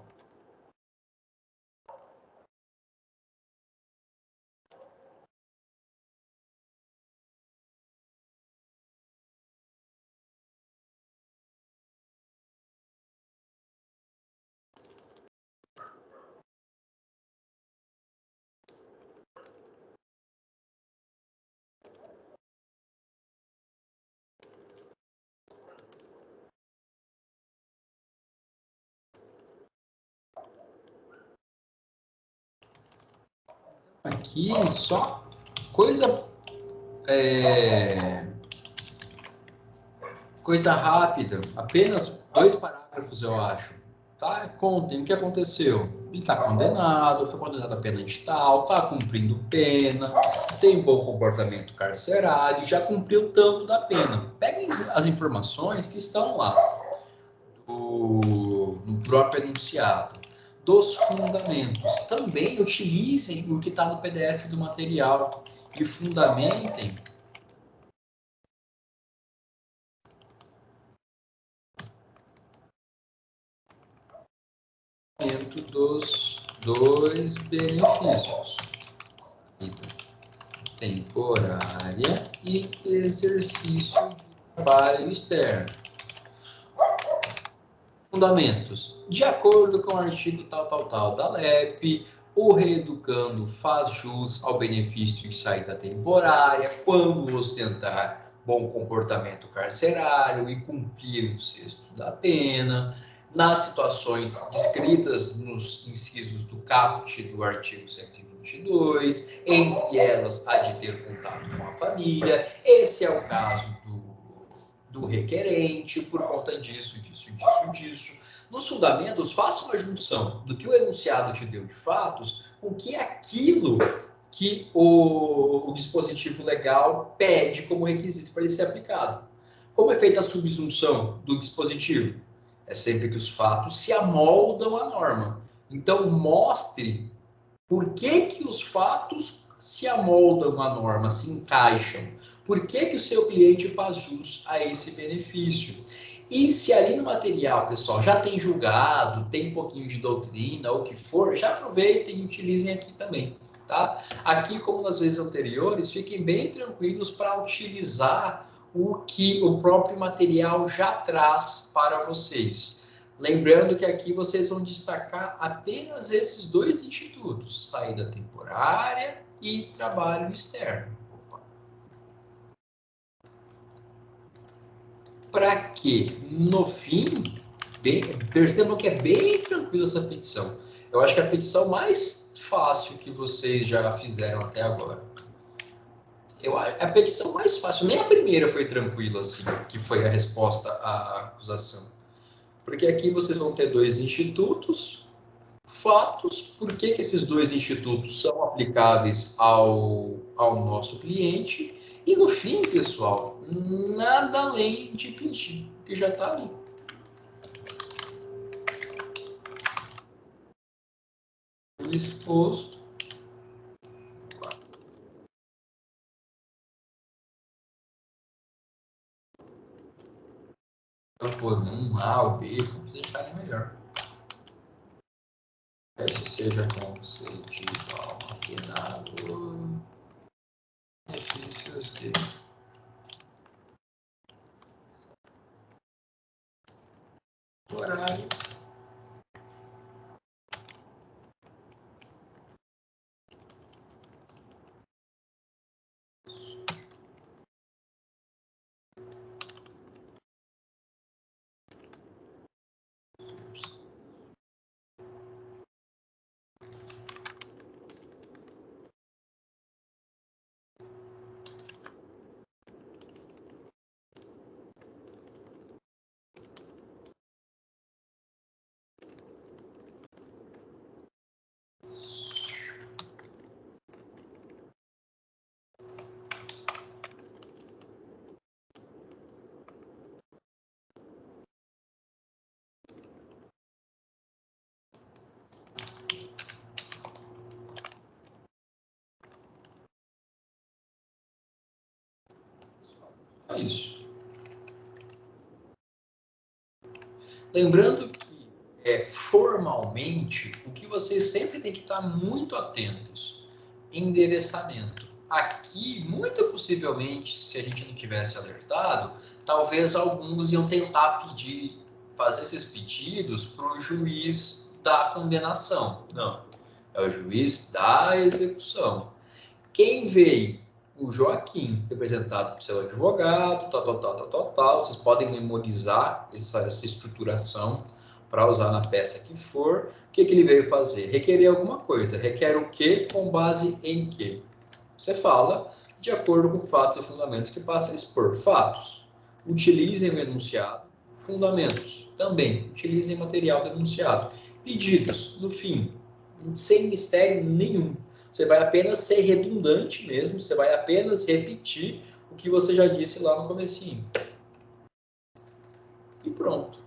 aqui só coisa coisa rápida, apenas 2 parágrafos, eu acho. Tá? Contem o que aconteceu. Ele está condenado, foi condenado a pena edital, está cumprindo pena, tem bom comportamento carcerário, já cumpriu tanto da pena. Peguem as informações que estão lá no próprio enunciado, dos fundamentos. Também utilizem o que está no PDF do material e fundamentem dos 2 benefícios: temporária e exercício de trabalho externo. Fundamentos. De acordo com o artigo tal da LEP, o reeducando faz jus ao benefício de saída temporária quando ostentar bom comportamento carcerário e cumprir o sexto da pena, nas situações descritas nos incisos do caput do artigo 122, entre elas a de ter contato com a família. Esse é o caso do requerente, por conta disso. Nos fundamentos, faça uma junção do que o enunciado te deu de fatos com o que é aquilo que o dispositivo legal pede como requisito para ele ser aplicado. Como é feita a subsunção do dispositivo? É sempre que os fatos se amoldam à norma. Então, mostre por que os fatos se amoldam à norma, se encaixam. Por que o seu cliente faz jus a esse benefício? E se ali no material, pessoal, já tem julgado, tem um pouquinho de doutrina, ou o que for, já aproveitem e utilizem aqui também, tá? Aqui, como nas vezes anteriores, fiquem bem tranquilos para utilizar o que o próprio material já traz para vocês. Lembrando que aqui vocês vão destacar apenas esses 2 institutos, saída temporária e trabalho externo. Para que, no fim, percebam que é bem tranquila essa petição. Eu acho que é a petição mais fácil que vocês já fizeram até agora. A petição mais fácil, nem a primeira foi tranquila, assim, que foi a resposta à acusação. Porque aqui vocês vão ter 2 institutos, fatos, por que esses 2 institutos são aplicáveis ao nosso cliente, e no fim, pessoal, nada além de pedir, que já está ali. Exposto. Então, por um A ou B, vamos deixar ele melhor. Esse seja concedido ao apenado benefícios de horário Só isso. Lembrando que, formalmente, o que vocês sempre têm que estar muito atentos, endereçamento. Aqui, muito possivelmente, se a gente não tivesse alertado, talvez alguns iam tentar fazer esses pedidos para o juiz da condenação. Não, é o juiz da execução. Quem veio? O Joaquim, representado pelo seu advogado, tal. Vocês podem memorizar essa estruturação para usar na peça que for. O que ele veio fazer? Requerer alguma coisa. Requer o quê? Com base em quê? Você fala de acordo com fatos e fundamentos que passa a expor. Fatos. Utilizem o enunciado. Fundamentos. Também. Utilizem material denunciado. Pedidos. No fim. Sem mistério nenhum. Você vai apenas ser redundante mesmo. Você vai apenas repetir o que você já disse lá no comecinho. E pronto.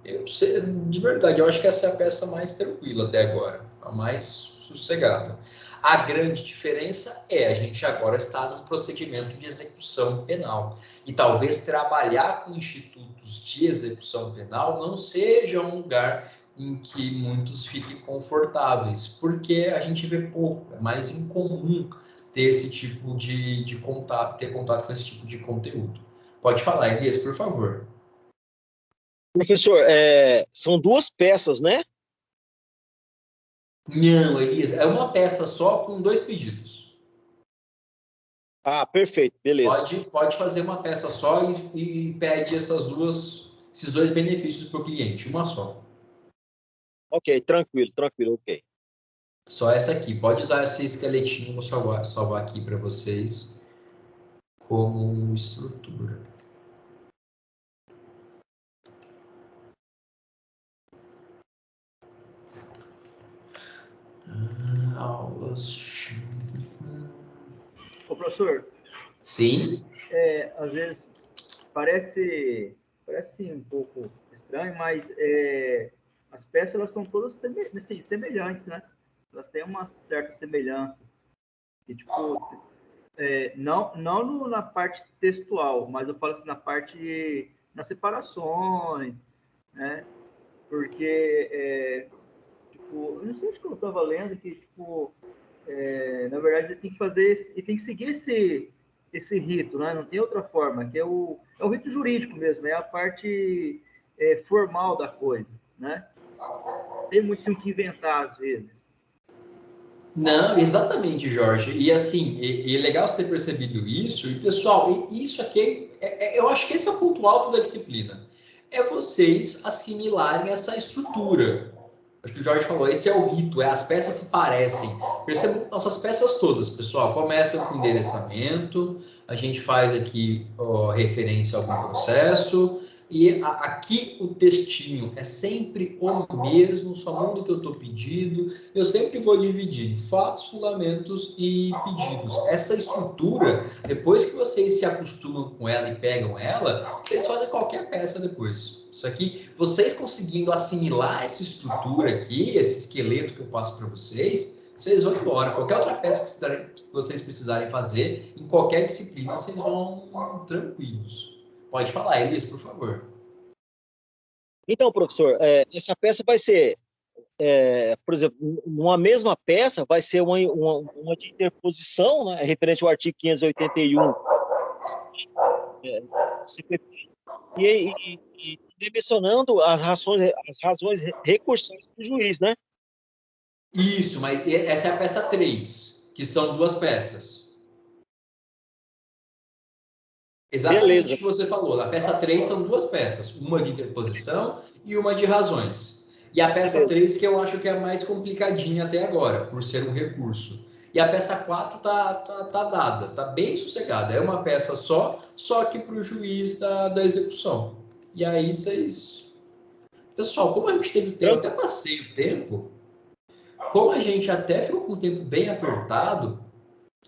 De verdade, eu acho que essa é a peça mais tranquila até agora. A mais sossegada. A grande diferença é a gente agora está num procedimento de execução penal. E talvez trabalhar com institutos de execução penal não seja um lugar em que muitos fiquem confortáveis, porque a gente vê pouco, é mais incomum ter esse tipo de contato, ter contato com esse tipo de conteúdo. Pode falar, Elias, por favor. Professor, são duas peças, né? Não, Elias, é uma peça só com 2 pedidos. Ah, perfeito, beleza. Pode fazer uma peça só e pede esses 2 benefícios para o cliente, uma só. Ok, tranquilo, ok. Só essa aqui. Pode usar esse esqueletinho, vou salvar aqui para vocês como estrutura. Aulas. Ô, professor. Sim. Às vezes parece um pouco estranho, mas as peças elas são todas semelhantes, né? Elas têm uma certa semelhança. E, tipo, não na parte textual, mas eu falo assim, nas separações, né? Porque, tipo, eu não sei se eu estava lendo que, tipo, na verdade, você tem que fazer e tem que seguir esse rito, né? Não tem outra forma, que é o rito jurídico mesmo, é a parte formal da coisa, né? Tem muito o que inventar, às vezes. Não, exatamente, Jorge. E assim, é legal você ter percebido isso. E, pessoal, isso aqui, eu acho que esse é o ponto alto da disciplina. É vocês assimilarem essa estrutura. Acho que o Jorge falou, esse é o rito, as peças se parecem. Percebam nossas peças todas, pessoal. Começa com endereçamento, a gente faz aqui referência a algum processo, e aqui o textinho é sempre o mesmo, só muda o que eu estou pedindo. Eu sempre vou dividir em fatos, fundamentos e pedidos. Essa estrutura, depois que vocês se acostumam com ela e pegam ela, vocês fazem qualquer peça depois. Isso aqui, vocês conseguindo assimilar essa estrutura aqui, esse esqueleto que eu passo para vocês, vocês vão embora. Qualquer outra peça que vocês precisarem fazer, em qualquer disciplina, vocês vão tranquilos. Pode falar, Elias, por favor. Então, professor, essa peça vai ser, por exemplo, numa mesma peça, vai ser uma de interposição, né, referente ao artigo 581 CPP, e mencionando as razões recursais do juiz, né? Isso, mas essa é a peça 3, que são 2 peças. Exatamente. Beleza. O que você falou. Na peça 3 são 2 peças, uma de interposição e uma de razões. E a peça 3 que eu acho que é a mais complicadinha até agora, por ser um recurso. E a peça 4 tá dada, tá bem sossegada. É uma peça só que para o juiz da execução. E aí vocês... Pessoal, como a gente teve tempo, eu até passei o tempo, como a gente até ficou com o tempo bem apertado,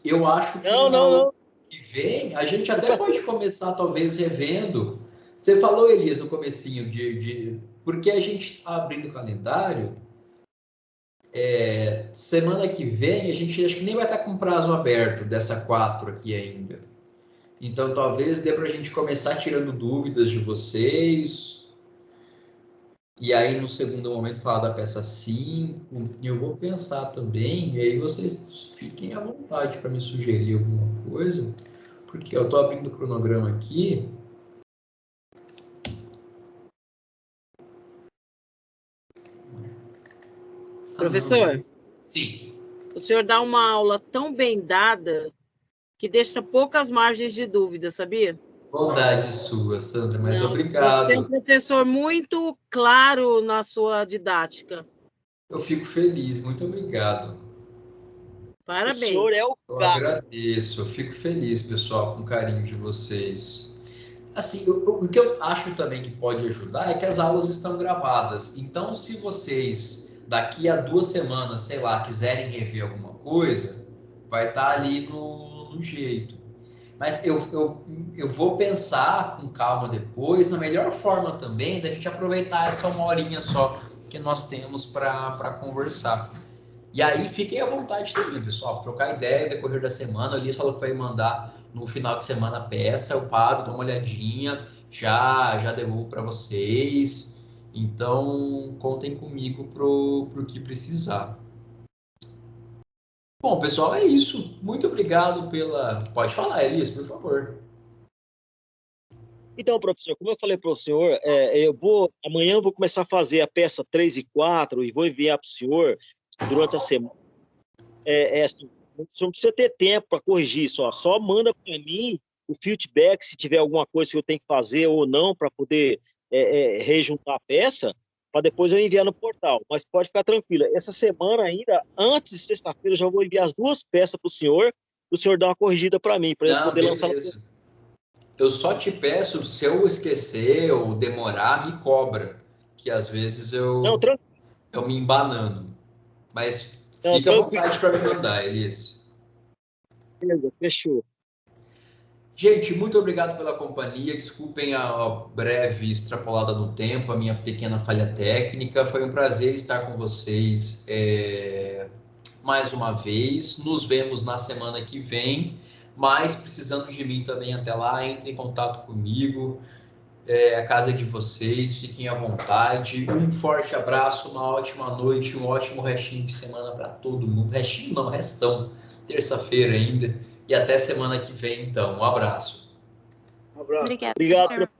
eu acho que não. Que vem, a gente até pode começar, talvez, revendo. Você falou, Elias, no comecinho, porque a gente está abrindo o calendário, semana que vem, a gente acho que nem vai estar com prazo aberto dessa 4 aqui ainda. Então, talvez dê para a gente começar tirando dúvidas de vocês. E aí, no segundo momento, falar da peça 5. Eu vou pensar também, e aí vocês fiquem à vontade para me sugerir alguma coisa, porque eu estou abrindo o cronograma aqui. Professor, sim. O senhor dá uma aula tão bem dada que deixa poucas margens de dúvida, sabia? Bondade sua, Sandra, mas Não, obrigado. você é um professor muito claro na sua didática. Eu fico feliz, muito obrigado. Parabéns. O senhor é o Eu cara. agradeço, eu fico feliz, pessoal, com o carinho de vocês. Assim, o que eu acho também que pode ajudar é que as aulas estão gravadas. Então, se vocês, daqui a 2 semanas, sei lá, quiserem rever alguma coisa, vai estar ali no jeito. Mas eu vou pensar com calma depois, na melhor forma também da gente aproveitar essa 1 horinha só que nós temos para conversar. E aí, fiquem à vontade também, pessoal, trocar ideia no decorrer da semana. O Elias falou que vai mandar no final de semana a peça, eu paro, dou uma olhadinha, já devolvo para vocês. Então, contem comigo pro que precisar. Bom, pessoal, é isso. Muito obrigado pela... Pode falar, Elias, por favor. Então, professor, como eu falei para o senhor, amanhã eu vou começar a fazer a peça 3 e 4 e vou enviar para o senhor durante a semana. Assim, o senhor não precisa ter tempo para corrigir, só manda para mim o feedback se tiver alguma coisa que eu tenho que fazer ou não para poder rejuntar a peça, para depois eu enviar no portal. Mas pode ficar tranquila, essa semana ainda, antes de sexta-feira, eu já vou enviar as 2 peças para o senhor dar uma corrigida para mim, para eu poder lançar no portal. Eu só te peço, se eu esquecer ou demorar, me cobra, que às vezes eu me embanando. Mas fica à vontade para me mandar, Elias. Beleza, fechou. Gente, muito obrigado pela companhia. Desculpem a breve extrapolada no tempo, a minha pequena falha técnica. Foi um prazer estar com vocês mais uma vez. Nos vemos na semana que vem. Mas, precisando de mim também até lá, entre em contato comigo. A casa é de vocês, fiquem à vontade. Um forte abraço, uma ótima noite, um ótimo restinho de semana para todo mundo. Restinho não, restão. Terça-feira ainda. E até semana que vem, então. Um abraço. Um abraço. Obrigada, Obrigado, professor.